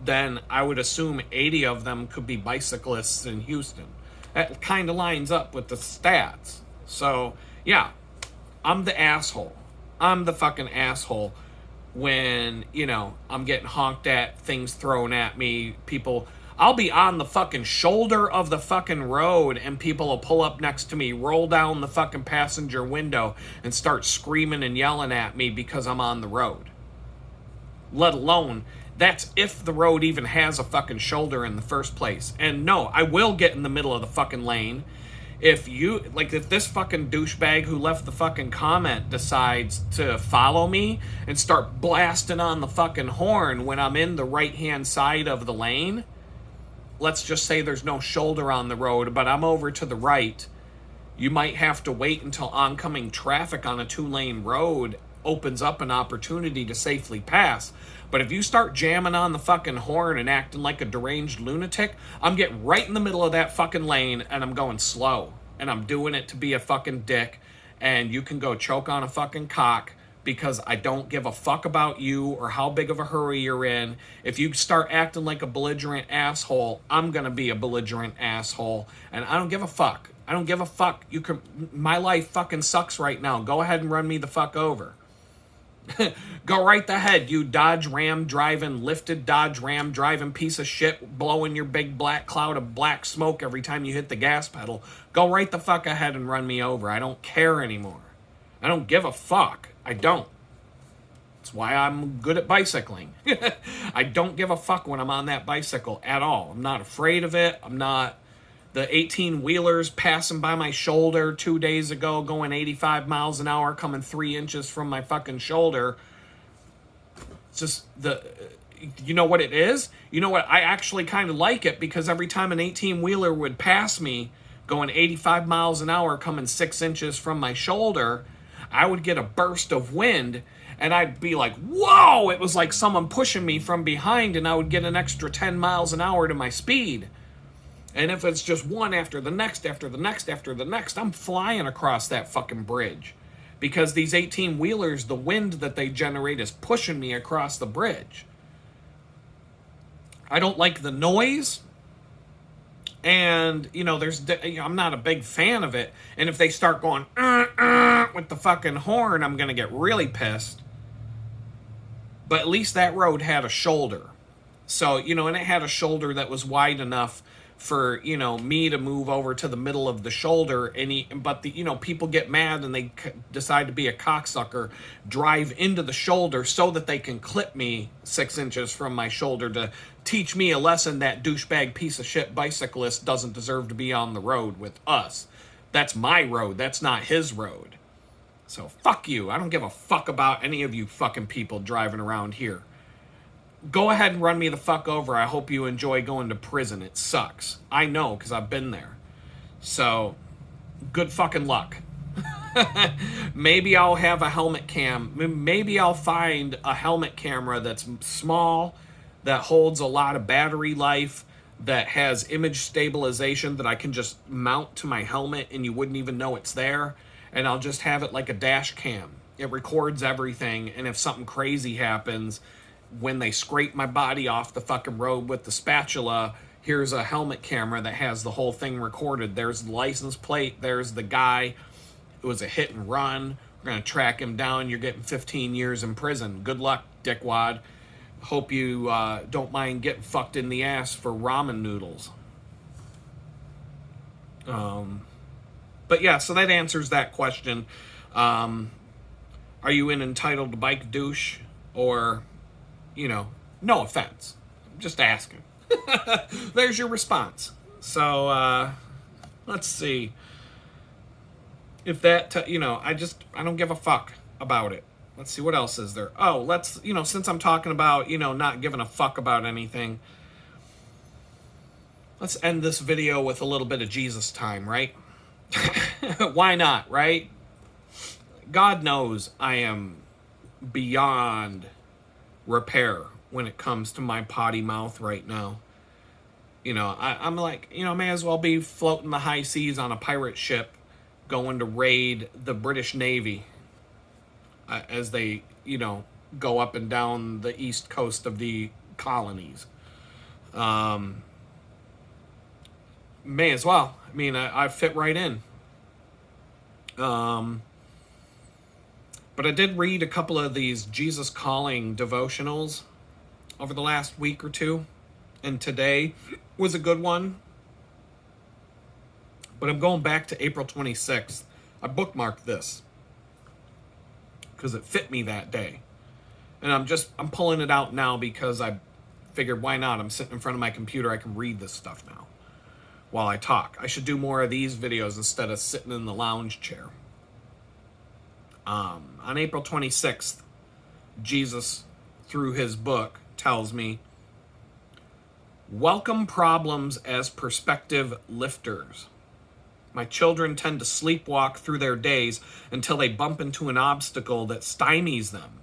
then I would assume 80 of them could be bicyclists in Houston. That kind of lines up with the stats. So, yeah, I'm the asshole. I'm the fucking asshole when, I'm getting honked at, things thrown at me, people... I'll be on the fucking shoulder of the fucking road and people will pull up next to me, roll down the fucking passenger window and start screaming and yelling at me because I'm on the road. Let alone... That's if the road even has a fucking shoulder in the first place. And no, I will get in the middle of the fucking lane. If this fucking douchebag who left the fucking comment decides to follow me and start blasting on the fucking horn when I'm in the right-hand side of the lane, let's just say there's no shoulder on the road, but I'm over to the right, you might have to wait until oncoming traffic on a 2-lane road opens up an opportunity to safely pass. But if you start jamming on the fucking horn and acting like a deranged lunatic, I'm getting right in the middle of that fucking lane and I'm going slow. And I'm doing it to be a fucking dick. And you can go choke on a fucking cock because I don't give a fuck about you or how big of a hurry you're in. If you start acting like a belligerent asshole, I'm going to be a belligerent asshole. And I don't give a fuck. I don't give a fuck. My life fucking sucks right now. Go ahead and run me the fuck over. Go right ahead, you lifted Dodge Ram driving piece of shit, blowing your big black cloud of black smoke every time you hit the gas pedal. Go right the fuck ahead and run me over. I don't care anymore. I don't give a fuck. I don't. That's why I'm good at bicycling. I don't give a fuck when I'm on that bicycle at all. I'm not afraid of it. I'm not... The 18-wheelers passing by my shoulder 2 days ago, going 85 miles an hour, coming 3 inches from my fucking shoulder. It's just you know what it is? You know what? I actually kind of like it because every time an 18-wheeler would pass me going 85 miles an hour coming 6 inches from my shoulder, I would get a burst of wind and I'd be like, whoa, it was like someone pushing me from behind, and I would get an extra 10 miles an hour to my speed. And if it's just one after the next, after the next, after the next, I'm flying across that fucking bridge. Because these 18-wheelers, the wind that they generate is pushing me across the bridge. I don't like the noise. And, I'm not a big fan of it. And if they start going, with the fucking horn, I'm going to get really pissed. But at least that road had a shoulder. So, and it had a shoulder that was wide enough for, me to move over to the middle of the shoulder. But people get mad and they decide to be a cocksucker, drive into the shoulder so that they can clip me 6 inches from my shoulder to teach me a lesson that douchebag piece of shit bicyclist doesn't deserve to be on the road with us. That's my road. That's not his road. So fuck you. I don't give a fuck about any of you fucking people driving around here. Go ahead and run me the fuck over. I hope you enjoy going to prison. It sucks. I know, because I've been there. So, good fucking luck. Maybe I'll have a helmet cam. Maybe I'll find a helmet camera that's small, that holds a lot of battery life, that has image stabilization that I can just mount to my helmet and you wouldn't even know it's there. And I'll just have it like a dash cam. It records everything, and if something crazy happens, when they scrape my body off the fucking road with the spatula, here's a helmet camera that has the whole thing recorded. There's the license plate. There's the guy. It was a hit and run. We're going to track him down. You're getting 15 years in prison. Good luck, dickwad. Hope you don't mind getting fucked in the ass for ramen noodles. But yeah, so that answers that question. Are you an entitled bike douche? Or, no offense. I'm just asking. There's your response. So, let's see. If that, I don't give a fuck about it. Let's see, what else is there? Oh, let's, since I'm talking about, not giving a fuck about anything, let's end this video with a little bit of Jesus time, right? Why not, right? God knows I am beyond repair when it comes to my potty mouth right now. I'm like, may as well be floating the high seas on a pirate ship going to raid the British Navy as they, go up and down the east coast of the colonies. May as well. I mean, I fit right in. But I did read a couple of these Jesus Calling devotionals over the last week or two, and today was a good one. But I'm going back to April 26th. I bookmarked this because it fit me that day. And I'm pulling it out now because I figured, why not? I'm sitting in front of my computer. I can read this stuff now while I talk. I should do more of these videos instead of sitting in the lounge chair. On April 26th, Jesus, through his book, tells me, welcome problems as perspective lifters. My children tend to sleepwalk through their days until they bump into an obstacle that stymies them.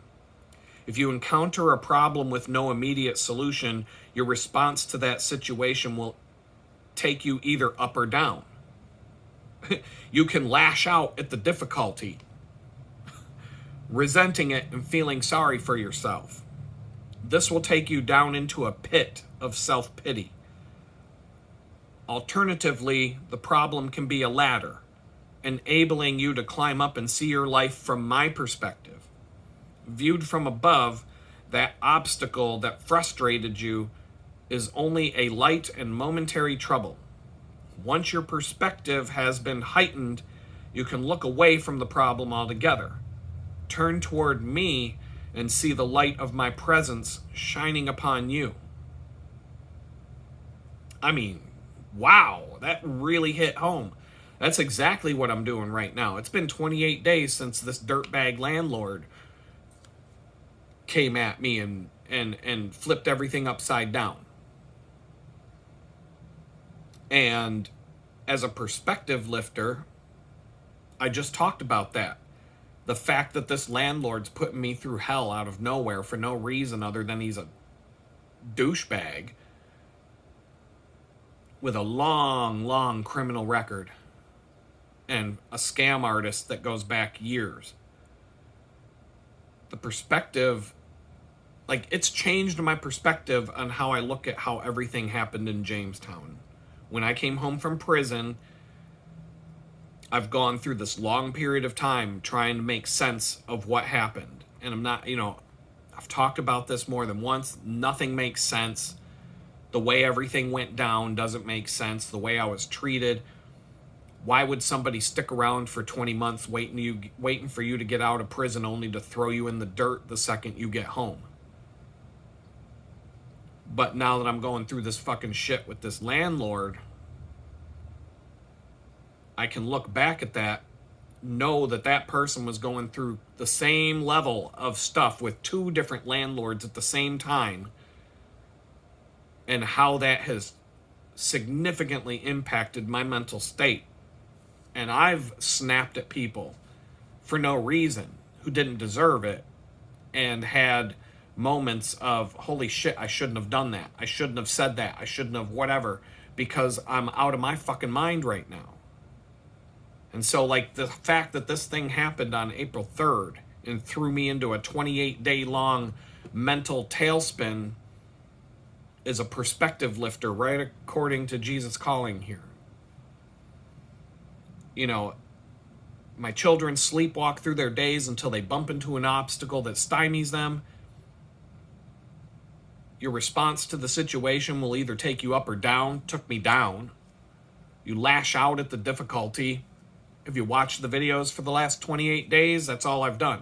If you encounter a problem with no immediate solution, your response to that situation will take you either up or down. You can lash out at the difficulty, resenting it and feeling sorry for yourself. This will take you down into a pit of self-pity. Alternatively, the problem can be a ladder, enabling you to climb up and see your life from my perspective. Viewed from above, that obstacle that frustrated you is only a light and momentary trouble. Once your perspective has been heightened, you can look away from the problem altogether. Turn toward me and see the light of my presence shining upon you. I mean, wow, that really hit home. That's exactly what I'm doing right now. It's been 28 days since this dirtbag landlord came at me and flipped everything upside down. And as a perspective lifter, I just talked about that. The fact that this landlord's putting me through hell out of nowhere for no reason other than he's a douchebag with a long, long criminal record and a scam artist that goes back years. The perspective, like, it's changed my perspective on how I look at how everything happened in Jamestown. When I came home from prison, I've gone through this long period of time trying to make sense of what happened. And I'm not, I've talked about this more than once. Nothing makes sense. The way everything went down doesn't make sense. The way I was treated. Why would somebody stick around for 20 months waiting for you to get out of prison only to throw you in the dirt the second you get home? But now that I'm going through this fucking shit with this landlord, I can look back at that, know that that person was going through the same level of stuff with two different landlords at the same time, and how that has significantly impacted my mental state. And I've snapped at people for no reason who didn't deserve it, and had moments of, holy shit, I shouldn't have done that. I shouldn't have said that. I shouldn't have whatever, because I'm out of my fucking mind right now. And so, like, the fact that this thing happened on April 3rd and threw me into a 28-day long mental tailspin is a perspective lifter, right according to Jesus' calling here. My children sleepwalk through their days until they bump into an obstacle that stymies them. Your response to the situation will either take you up or down. Took me down. You lash out at the difficulty. If you watch the videos for the last 28 days, that's all I've done.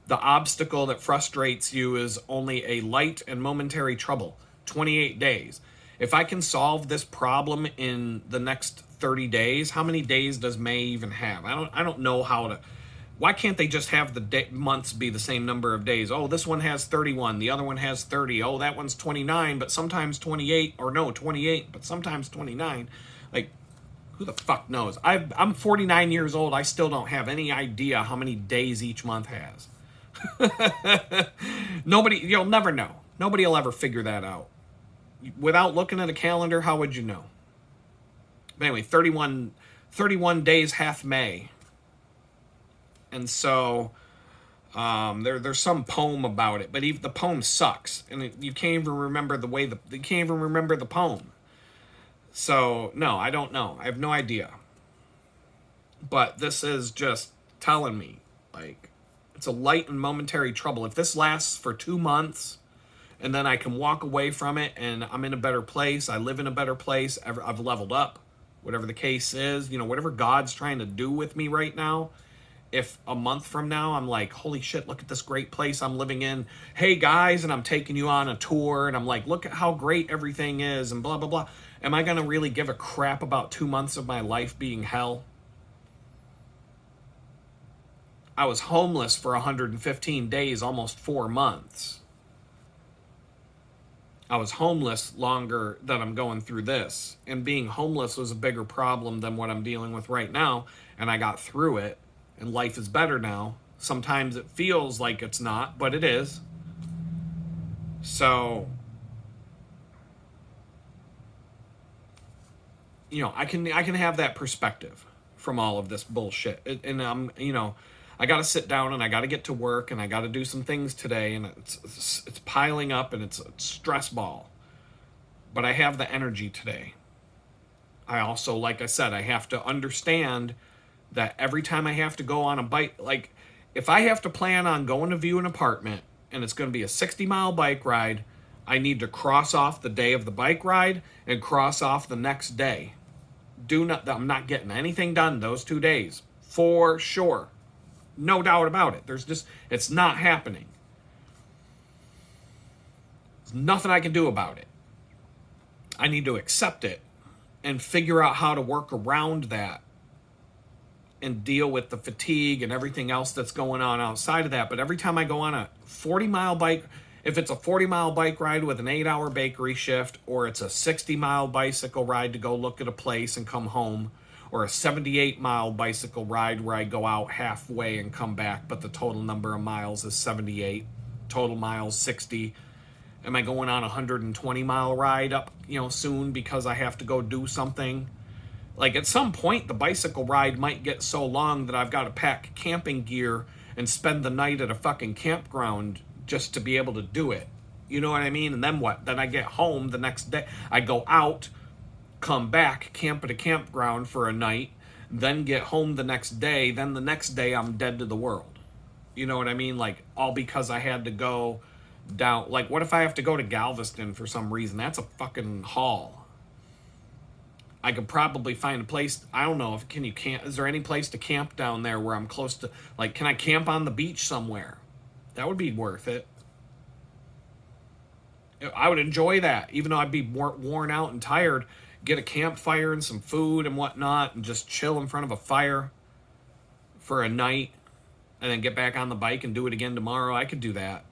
The obstacle that frustrates you is only a light and momentary trouble. 28 days. If I can solve this problem in the next 30 days, how many days does May even have? I don't know how to. Why can't they just have the months be the same number of days? Oh, this one has 31, the other one has 30. Oh, that one's 29, but sometimes 28, or no, 28, but sometimes 29. Like, who the fuck knows? I'm 49 years old. I still don't have any idea how many days each month has. You'll never know. Nobody will ever figure that out. Without looking at a calendar, how would you know? But anyway, 31 days, half May. And so there's some poem about it, but even the poem sucks, and you can't even remember you can't even remember the poem. So no, I don't know. I have no idea. But this is just telling me, like, it's a light and momentary trouble. If this lasts for 2 months, and then I can walk away from it, and I'm in a better place, I live in a better place, I've leveled up, whatever the case is, whatever God's trying to do with me right now. If a month from now I'm like, holy shit, look at this great place I'm living in. Hey guys, and I'm taking you on a tour, and I'm like, look at how great everything is, and blah, blah, blah. Am I going to really give a crap about 2 months of my life being hell? I was homeless for 115 days, almost 4 months. I was homeless longer than I'm going through this. And being homeless was a bigger problem than what I'm dealing with right now. And I got through it. And life is better now. Sometimes it feels like it's not, but it is. So, I can have that perspective from all of this bullshit. And I'm, I got to sit down, and I got to get to work, and I got to do some things today, and it's piling up, and it's a stress ball. But I have the energy today. I also, like I said, I have to understand that every time I have to go on a bike, like, if I have to plan on going to view an apartment and it's going to be a 60-mile bike ride, I need to cross off the day of the bike ride and cross off the next day. I'm not getting anything done those 2 days, for sure. No doubt about it. It's not happening. There's nothing I can do about it. I need to accept it and figure out how to work around that and deal with the fatigue and everything else that's going on outside of that. But every time I go on a 40-mile bike, If it's a 40-mile bike ride with an 8-hour bakery shift, or it's a 60-mile bicycle ride to go look at a place and come home, or a 78-mile bicycle ride where I go out halfway and come back, but the total number of miles is 78, total miles 60. Am I going on a 120-mile ride up, soon because I have to go do something? Like, at some point, the bicycle ride might get so long that I've got to pack camping gear and spend the night at a fucking campground just to be able to do it. You know what I mean? And then what? Then I get home the next day. I go out, come back, camp at a campground for a night, then get home the next day. Then the next day I'm dead to the world. You know what I mean? Like, all because I had to go down. Like, what if I have to go to Galveston for some reason? That's a fucking haul. I could probably find a place. I don't know if is there any place to camp down there where I'm close to, like, can I camp on the beach somewhere? That would be worth it. I would enjoy that, even though I'd be worn out and tired. Get a campfire and some food and whatnot and just chill in front of a fire for a night and then get back on the bike and do it again tomorrow. I could do that.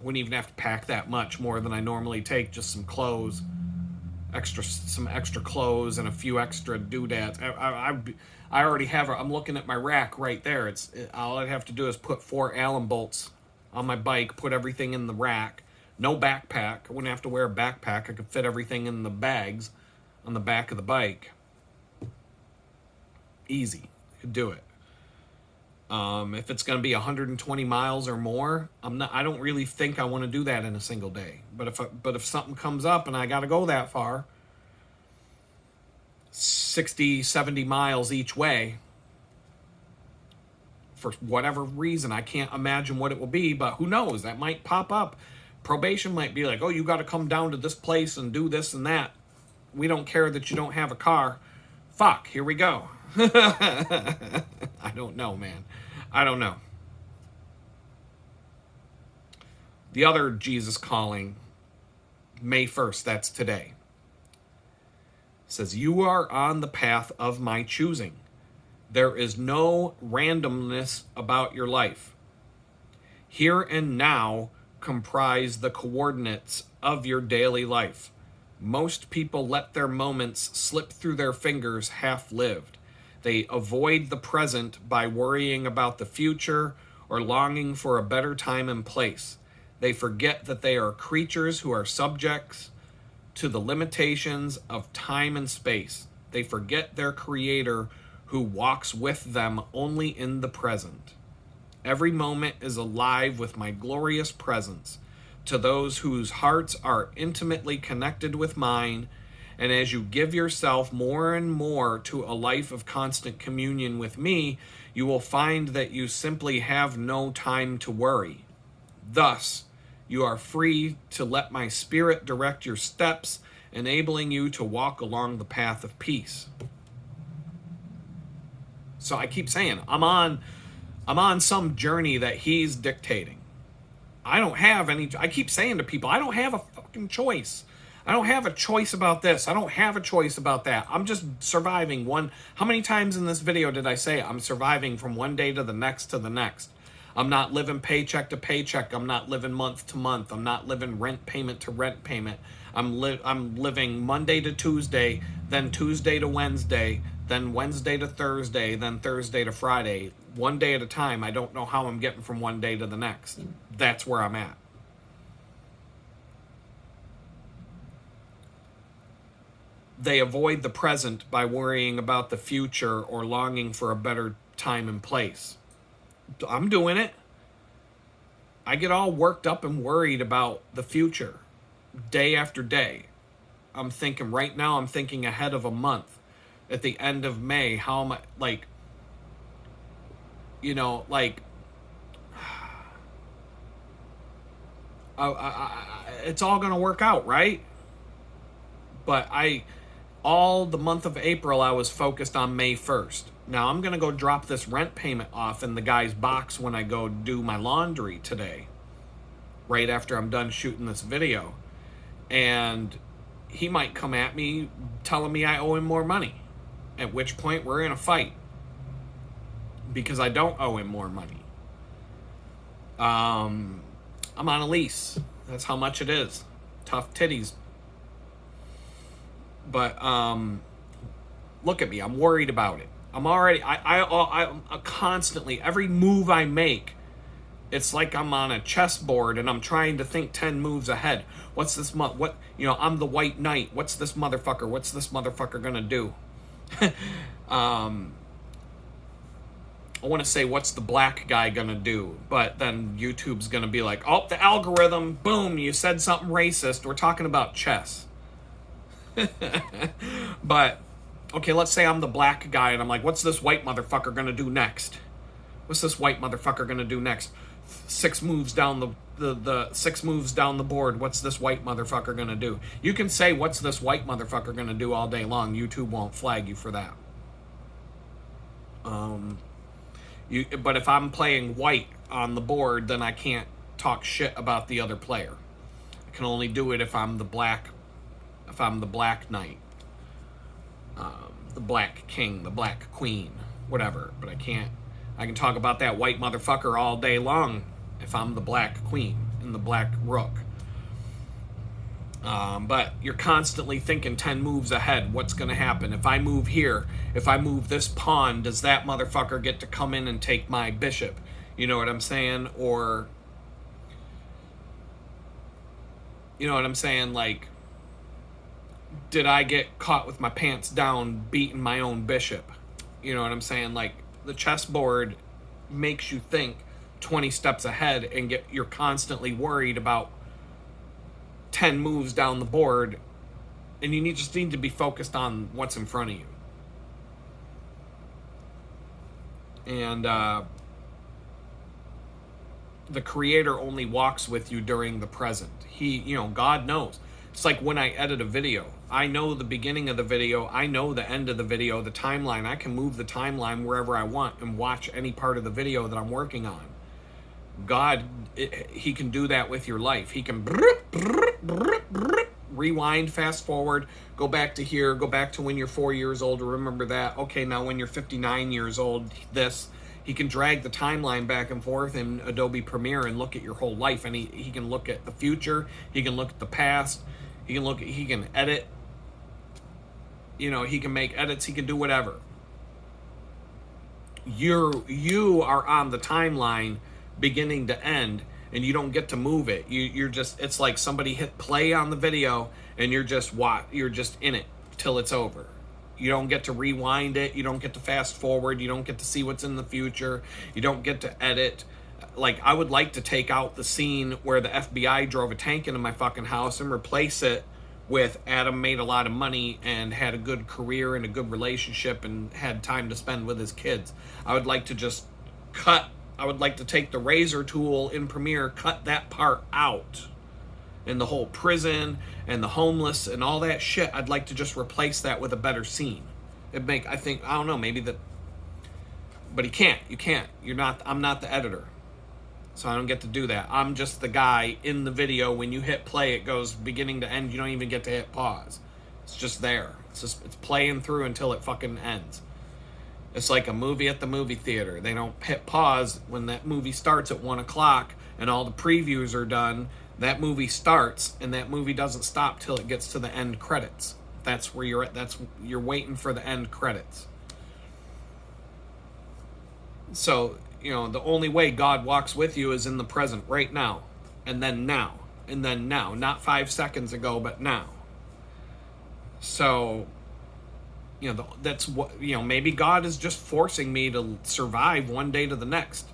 Wouldn't even have to pack that much more than I normally take, just some clothes. Some extra clothes and a few extra doodads. I already have. I'm looking at my rack right there. All I'd have to do is put 4 Allen bolts on my bike. Put everything in the rack. No backpack. I wouldn't have to wear a backpack. I could fit everything in the bags on the back of the bike. Easy. I could do it. If it's going to be 120 miles or more, I don't really think I want to do that in a single day. But if something comes up and I got to go that far, 60, 70 miles each way, for whatever reason, I can't imagine what it will be, but who knows? That might pop up. Probation might be like, oh, you got to come down to this place and do this and that. We don't care that you don't have a car. Fuck, here we go. I don't know, man. I don't know. The other Jesus calling, May 1st, that's today, says, you are on the path of my choosing. There is no randomness about your life. Here and now comprise the coordinates of your daily life. Most people let their moments slip through their fingers half-lived. They avoid the present by worrying about the future or longing for a better time and place. They forget that they are creatures who are subjects to the limitations of time and space. They forget their creator who walks with them only in the present. Every moment is alive with my glorious presence. To those whose hearts are intimately connected with mine, and as you give yourself more and more to a life of constant communion with me, you will find that you simply have no time to worry. Thus, you are free to let my spirit direct your steps, enabling you to walk along the path of peace. So I keep saying, I'm on some journey that he's dictating. I keep saying to people, I don't have a fucking choice. I don't have a choice about this. I don't have a choice about that. I'm just surviving how many times in this video did I say I'm surviving from one day to the next to the next? I'm not living paycheck to paycheck. I'm not living month to month. I'm not living rent payment to rent payment. I'm living Monday to Tuesday, then Tuesday to Wednesday, then Wednesday to Thursday, then Thursday to Friday. One day at a time. I don't know how I'm getting from one day to the next. That's where I'm at. They avoid the present by worrying about the future or longing for a better time and place. I'm doing it. I get all worked up and worried about the future day after day. I'm thinking ahead of a month. At the end of May, how am I, it's all going to work out, right? But all the month of April, I was focused on May 1st. Now, I'm going to go drop this rent payment off in the guy's box when I go do my laundry today, right after I'm done shooting this video. And he might come at me telling me I owe him more money, at which point we're in a fight because I don't owe him more money. I'm on a lease. That's how much it is. Tough titties. But look at me. I'm worried about it. I'm already. I constantly, every move I make, it's like I'm on a chessboard and I'm trying to think 10 moves ahead. What's this? What, you know? I'm the white knight. What's this motherfucker? What's this motherfucker gonna do? I want to say, what's the black guy gonna do? But then YouTube's gonna be like, oh, the algorithm, boom, you said something racist. We're talking about chess. But, okay, let's say I'm the black guy and I'm like, what's this white motherfucker gonna do next? What's this white motherfucker gonna do next? 6 moves down the 6 moves down the board. What's this white motherfucker gonna do? You can say, what's this white motherfucker gonna do all day long. YouTube won't flag you for that. But if I'm playing white on the board, then I can't talk shit about the other player. I can only do it if I'm the black knight, the black king, the black queen, whatever. But I can talk about that white motherfucker all day long if I'm the black queen and the black rook. But you're constantly thinking 10 moves ahead. What's going to happen? If I move here, if I move this pawn, does that motherfucker get to come in and take my bishop? You know what I'm saying? Or, you know what I'm saying? Like, did I get caught with my pants down beating my own bishop? You know what I'm saying? Like, the chessboard makes you think 20 steps ahead and you're constantly worried about 10 moves down the board, and you just need to be focused on what's in front of you. And the creator only walks with you during the present. God knows. It's like when I edit a video, I know the beginning of the video, I know the end of the video, the timeline. I can move the timeline wherever I want and watch any part of the video that I'm working on. God, he can do that with your life. He can rewind, fast forward, go back to here, go back to when you're 4 years old, remember that. Okay, now when you're 59 years old, this. He can drag the timeline back and forth in Adobe Premiere and look at your whole life. And he can look at the future. He can look at the past. He can edit. He can make edits. He can do whatever. You are on the timeline beginning to end, and you don't get to move it. You're just, it's like somebody hit play on the video and you're just in it till it's over. You don't get to rewind it, you don't get to fast forward, you don't get to see what's in the future, you don't get to edit. Like, I would like to take out the scene where the FBI drove a tank into my fucking house and replace it with Adam made a lot of money and had a good career and a good relationship and had time to spend with his kids. I would like to just take the razor tool in Premiere, cut that part out. And the whole prison and the homeless and all that shit, I'd like to just replace that with a better scene. But he can't. You can't. I'm not the editor. So I don't get to do that. I'm just the guy in the video. When you hit play, it goes beginning to end. You don't even get to hit pause. It's just there. It's playing through until it fucking ends. It's like a movie at the movie theater. They don't hit pause when that movie starts at 1 o'clock and all the previews are done. That movie starts and that movie doesn't stop till it gets to the end credits. That's where you're at. You're waiting for the end credits. So, the only way God walks with you is in the present, right now, and then now, and then now. Not 5 seconds ago, but now. So, that's what, maybe God is just forcing me to survive one day to the next.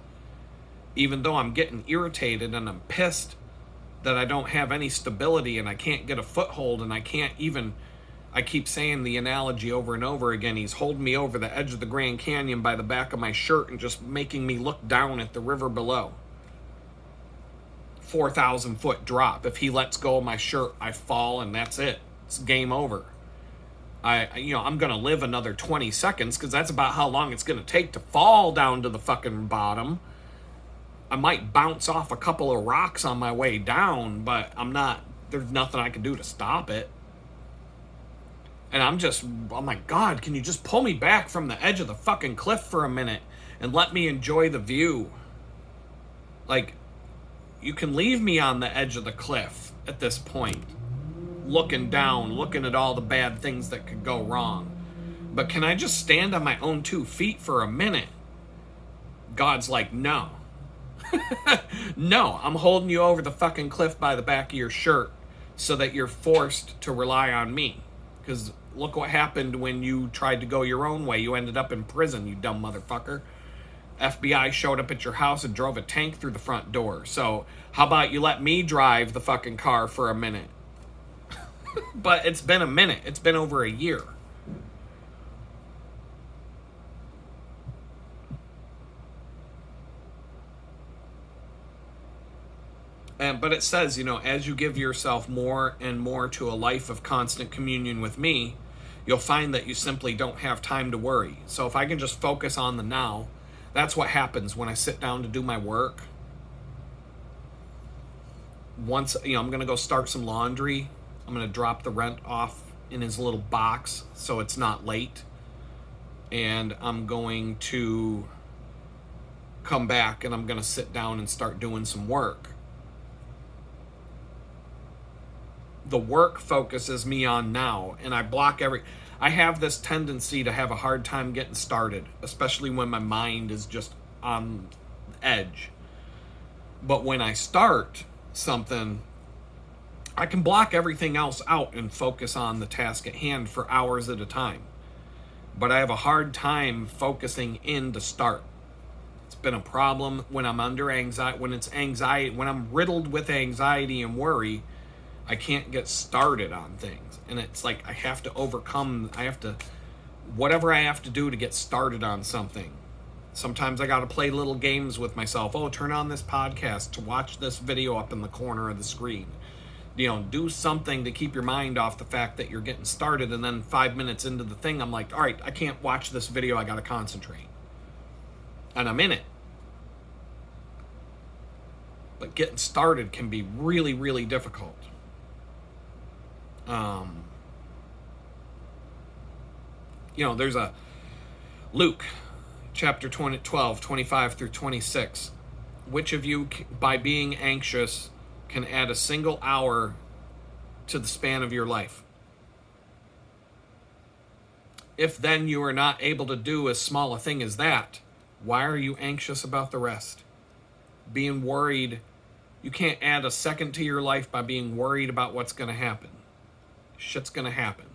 Even though I'm getting irritated and I'm pissed that I don't have any stability and I can't get a foothold and I keep saying the analogy over and over again. He's holding me over the edge of the Grand Canyon by the back of my shirt and just making me look down at the river below. 4,000 foot drop. If he lets go of my shirt, I fall and that's it. It's game over. I'm going to live another 20 seconds because that's about how long it's going to take to fall down to the fucking bottom. I might bounce off a couple of rocks on my way down, but there's nothing I can do to stop it. And oh my God, can you just pull me back from the edge of the fucking cliff for a minute and let me enjoy the view? Like, You can leave me on the edge of the cliff at this point, looking down, looking at all the bad things that could go wrong. But can I just stand on my own 2 feet for a minute? God's like, no. No, I'm holding you over the fucking cliff by the back of your shirt so that you're forced to rely on me. Because look what happened when you tried to go your own way. You ended up in prison, you dumb motherfucker. FBI showed up at your house and drove a tank through the front door. So how about you let me drive the fucking car for a minute? But it's been a minute. It's been over a year. But it says, as you give yourself more and more to a life of constant communion with me, you'll find that you simply don't have time to worry. So if I can just focus on the now, that's what happens when I sit down to do my work. Once, I'm going to go start some laundry. I'm going to drop the rent off in his little box so it's not late. And I'm going to come back and I'm going to sit down and start doing some work. The work focuses me on now, and I block I have this tendency to have a hard time getting started, especially when my mind is just on edge. But when I start something, I can block everything else out and focus on the task at hand for hours at a time. But I have a hard time focusing in to start. It's been a problem when I'm under anxiety, when I'm riddled with anxiety and worry. I can't get started on things. And it's like whatever I have to do to get started on something. Sometimes I got to play little games with myself. Oh, turn on this podcast to watch this video up in the corner of the screen. Do something to keep your mind off the fact that you're getting started. And then 5 minutes into the thing, I'm like, all right, I can't watch this video. I got to concentrate. And I'm in it. But getting started can be really, really difficult. There's a Luke chapter 12, 25 through 26. Which of you, by being anxious, can add a single hour to the span of your life? If then you are not able to do as small a thing as that, why are you anxious about the rest? Being worried, you can't add a second to your life by being worried about what's going to happen. Shit's going to happen.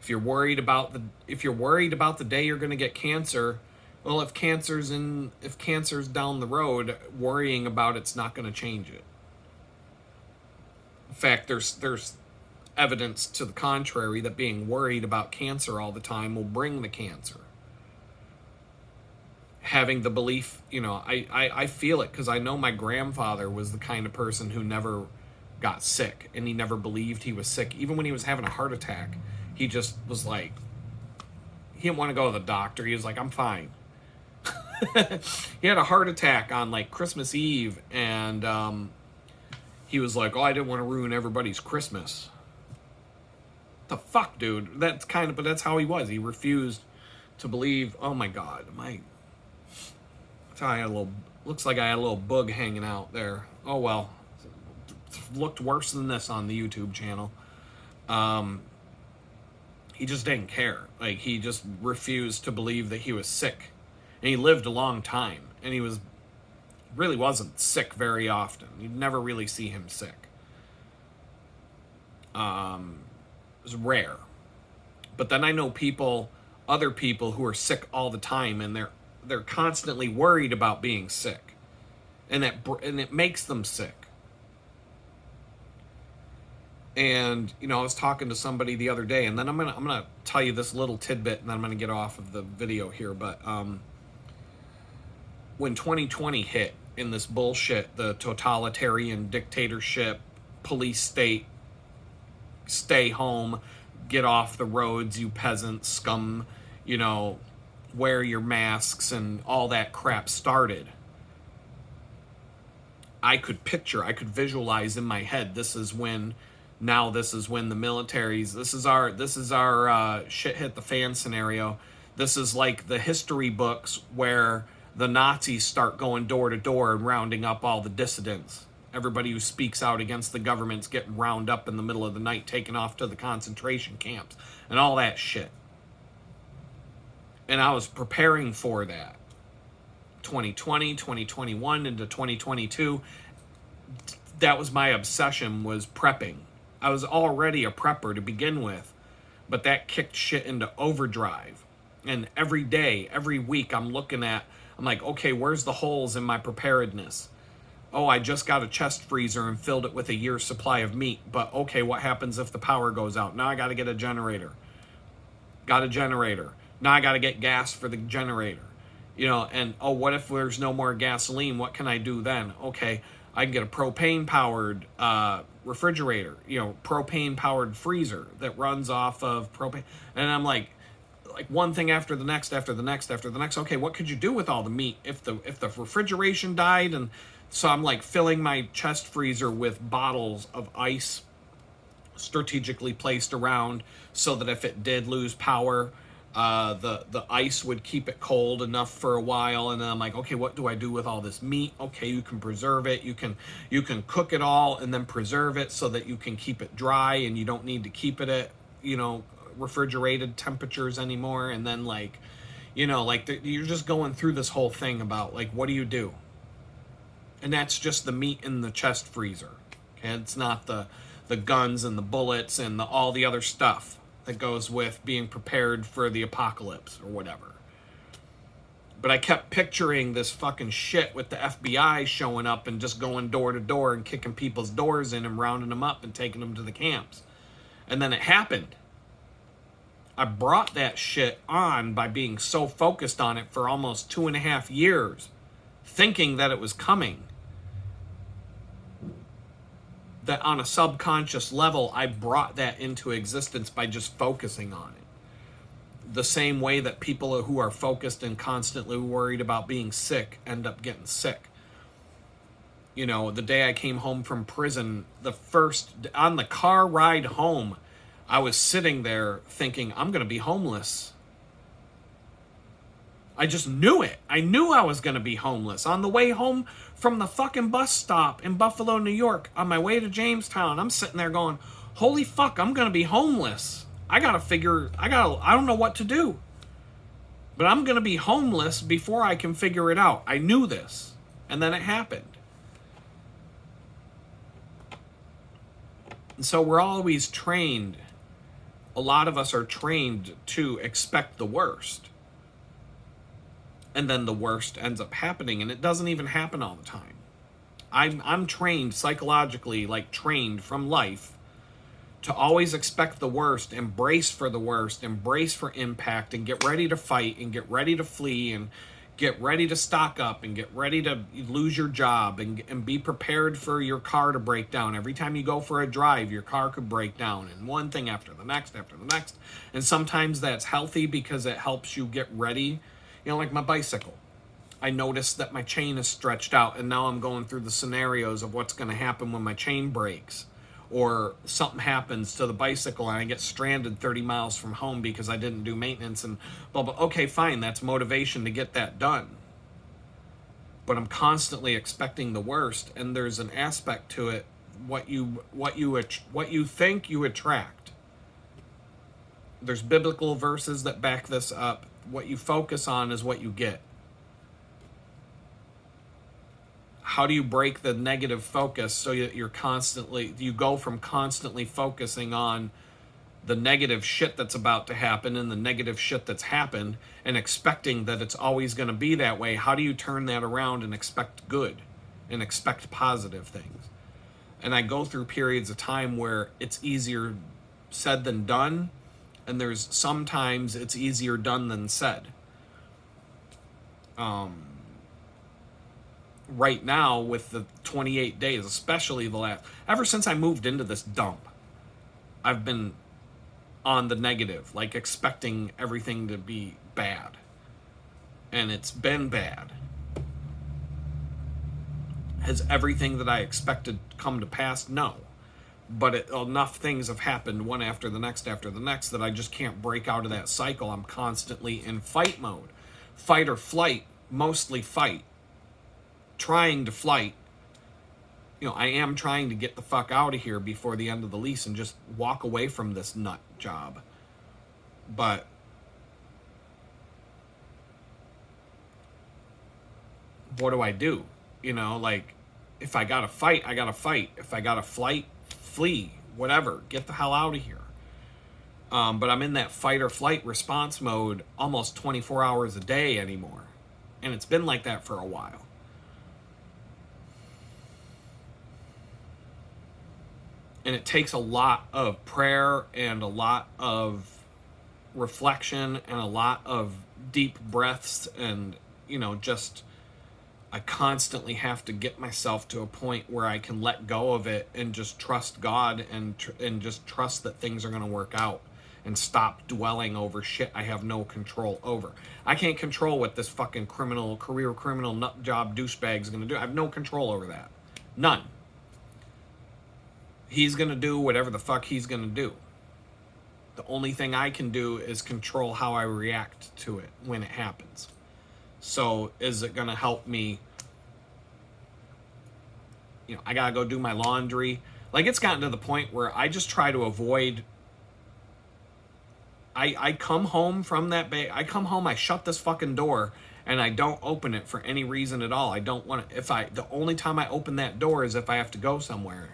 If you're worried about the day you're going to get cancer, well, if cancer's down the road, worrying about it's not going to change it. In fact, there's evidence to the contrary that being worried about cancer all the time will bring the cancer. Having the belief, I feel it because I know my grandfather was the kind of person who never got sick, and he never believed he was sick. Even when he was having a heart attack, he just was like, he didn't want to go to the doctor. He was like, I'm fine. He had a heart attack on like Christmas Eve, and he was like, oh, I didn't want to ruin everybody's Christmas. The fuck, dude? But that's how he was. He refused to believe. Oh my God, looks like I had a little bug hanging out there. Oh well. Looked worse than this on the YouTube channel. He just didn't care. Like, he just refused to believe that he was sick. And he lived a long time. And he really wasn't sick very often. You'd never really see him sick. It was rare. But then I know other people who are sick all the time, and they're constantly worried about being sick. And it makes them sick. And, I was talking to somebody the other day, and then I'm gonna tell you this little tidbit, and then I'm gonna get off of the video here. But when 2020 hit in this bullshit, the totalitarian dictatorship, police state, stay home, get off the roads, you peasant scum, wear your masks and all that crap started, I could visualize in my head, this is when the militaries, this is our shit hit the fan scenario. This is like the history books where the Nazis start going door to door and rounding up all the dissidents. Everybody who speaks out against the government's getting round up in the middle of the night, taken off to the concentration camps, and all that shit. And I was preparing for that. 2020, 2021, into 2022. That was my obsession, was prepping. I was already a prepper to begin with, but that kicked shit into overdrive. And every day, every week, I'm like, okay, where's the holes in my preparedness? Oh, I just got a chest freezer and filled it with a year's supply of meat. But okay, what happens if the power goes out? Now I got to get a generator. Got a generator. Now I got to get gas for the generator. And oh, what if there's no more gasoline? What can I do then? Okay, I can get a propane-powered refrigerator, propane-powered freezer that runs off of propane. And I'm like one thing after the next, after the next, after the next. Okay, what could you do with all the meat if the refrigeration died? And so I'm like filling my chest freezer with bottles of ice strategically placed around so that if it did lose power, the ice would keep it cold enough for a while. And then I'm like, okay, what do I do with all this meat? Okay, you can preserve it. You can cook it all and then preserve it so that you can keep it dry and you don't need to keep it at refrigerated temperatures anymore. And then you're just going through this whole thing about what do you do? And that's just the meat in the chest freezer. Okay, it's not the guns and the bullets and all the other stuff that goes with being prepared for the apocalypse or whatever. But I kept picturing this fucking shit with the FBI showing up and just going door to door and kicking people's doors in and rounding them up and taking them to the camps. And then it happened. I brought that shit on by being so focused on it for almost 2.5 years, thinking that it was coming. That on a subconscious level, I brought that into existence by just focusing on it. The same way that people who are focused and constantly worried about being sick end up getting sick. The day I came home from prison, on the car ride home, I was sitting there thinking, I'm going to be homeless. I just knew it. I knew I was going to be homeless. On the way home from the fucking bus stop in Buffalo, New York, on my way to Jamestown, I'm sitting there going, holy fuck, I'm going to be homeless. I don't know what to do. But I'm going to be homeless before I can figure it out. I knew this. And then it happened. And so we're always trained. A lot of us are trained to expect the worst. And then the worst ends up happening, and it doesn't even happen all the time. I'm trained psychologically, trained from life, to always expect the worst, embrace for the worst, embrace for impact, and get ready to fight, and get ready to flee, and get ready to stock up, and get ready to lose your job, and be prepared for your car to break down. Every time you go for a drive, your car could break down, and one thing after the next, after the next. And sometimes that's healthy because it helps you get ready. Like my bicycle. I noticed that my chain is stretched out, and now I'm going through the scenarios of what's going to happen when my chain breaks. Or something happens to the bicycle and I get stranded 30 miles from home because I didn't do maintenance and blah, blah. Okay, fine, that's motivation to get that done. But I'm constantly expecting the worst, and there's an aspect to it, what you think you attract. There's biblical verses that back this up. What you focus on is what you get. How do you break the negative focus so that you go from constantly focusing on the negative shit that's about to happen and the negative shit that's happened and expecting that it's always going to be that way? How do you turn that around and expect good and expect positive things? And I go through periods of time where it's easier said than done. And there's sometimes it's easier done than said. Right now, with the 28 days, especially ever since I moved into this dump, I've been on the negative, expecting everything to be bad. And it's been bad. Has everything that I expected come to pass? No. But enough things have happened one after the next that I just can't break out of that cycle. I'm constantly in fight mode. Fight or flight mostly fight. Trying to flight. You know, I am trying to get the fuck out of here before the end of the lease and just walk away from this nut job. But what do I do? You know, like, if I gotta fight, I gotta fight. If I gotta flee, whatever. Get the hell out of here. But I'm in that fight or flight response mode almost 24 hours a day anymore. And it's been like that for a while. And it takes a lot of prayer and a lot of reflection and a lot of deep breaths and, you know, just I constantly have to get myself to a point where I can let go of it and just trust God and just trust that things are going to work out and stop dwelling over shit I have no control over. I can't control what this fucking career criminal nut job douchebag is going to do. I have no control over that. None. He's going to do whatever the fuck he's going to do. The only thing I can do is control how I react to it when it happens. So is it going to help me? You know, I got to go do my laundry. Like, it's gotten to the point where I just try to avoid. I come home from that bay. I come home, I shut this fucking door, and I don't open it for any reason at all. I don't want to. The only time I open that door is if I have to go somewhere.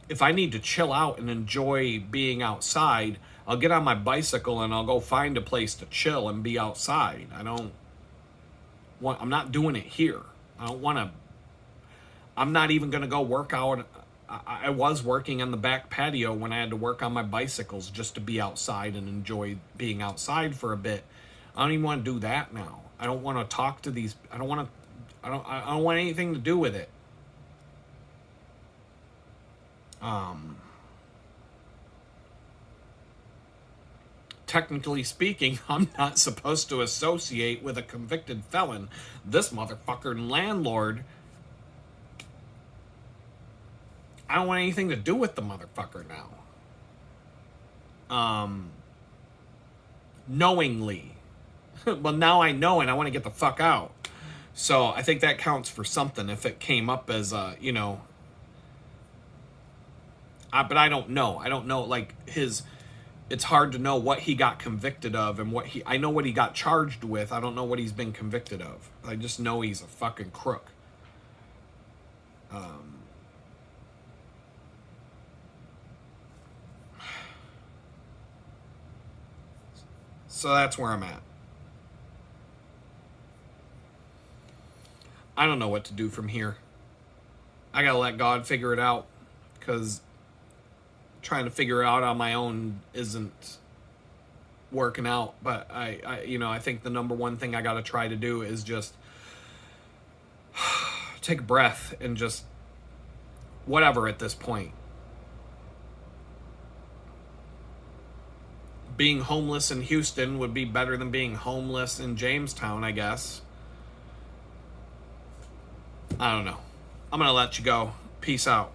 If I need to chill out and enjoy being outside, I'll get on my bicycle and I'll go find a place to chill and be outside. I'm not doing it here. I don't want to. I'm not even going to go work out. I was working on the back patio when I had to work on my bicycles just to be outside and enjoy being outside for a bit. I don't even want to do that now. I don't want to talk to these. I don't want anything to do with it. Technically speaking, I'm not supposed to associate with a convicted felon. This motherfucker landlord, I don't want anything to do with the motherfucker now. Knowingly. Well, now I know and I want to get the fuck out. So I think that counts for something if it came up as you know. But I don't know. Like, it's hard to know what he got convicted of and I know what he got charged with. I don't know what he's been convicted of. I just know he's a fucking crook. So that's where I'm at. I don't know what to do from here. I gotta let God figure it out, because trying to figure it out on my own isn't working out. But I think the number one thing I got to try to do is just take a breath and just whatever at this point. Being homeless in Houston would be better than being homeless in Jamestown, I guess. I don't know. I'm going to let you go. Peace out.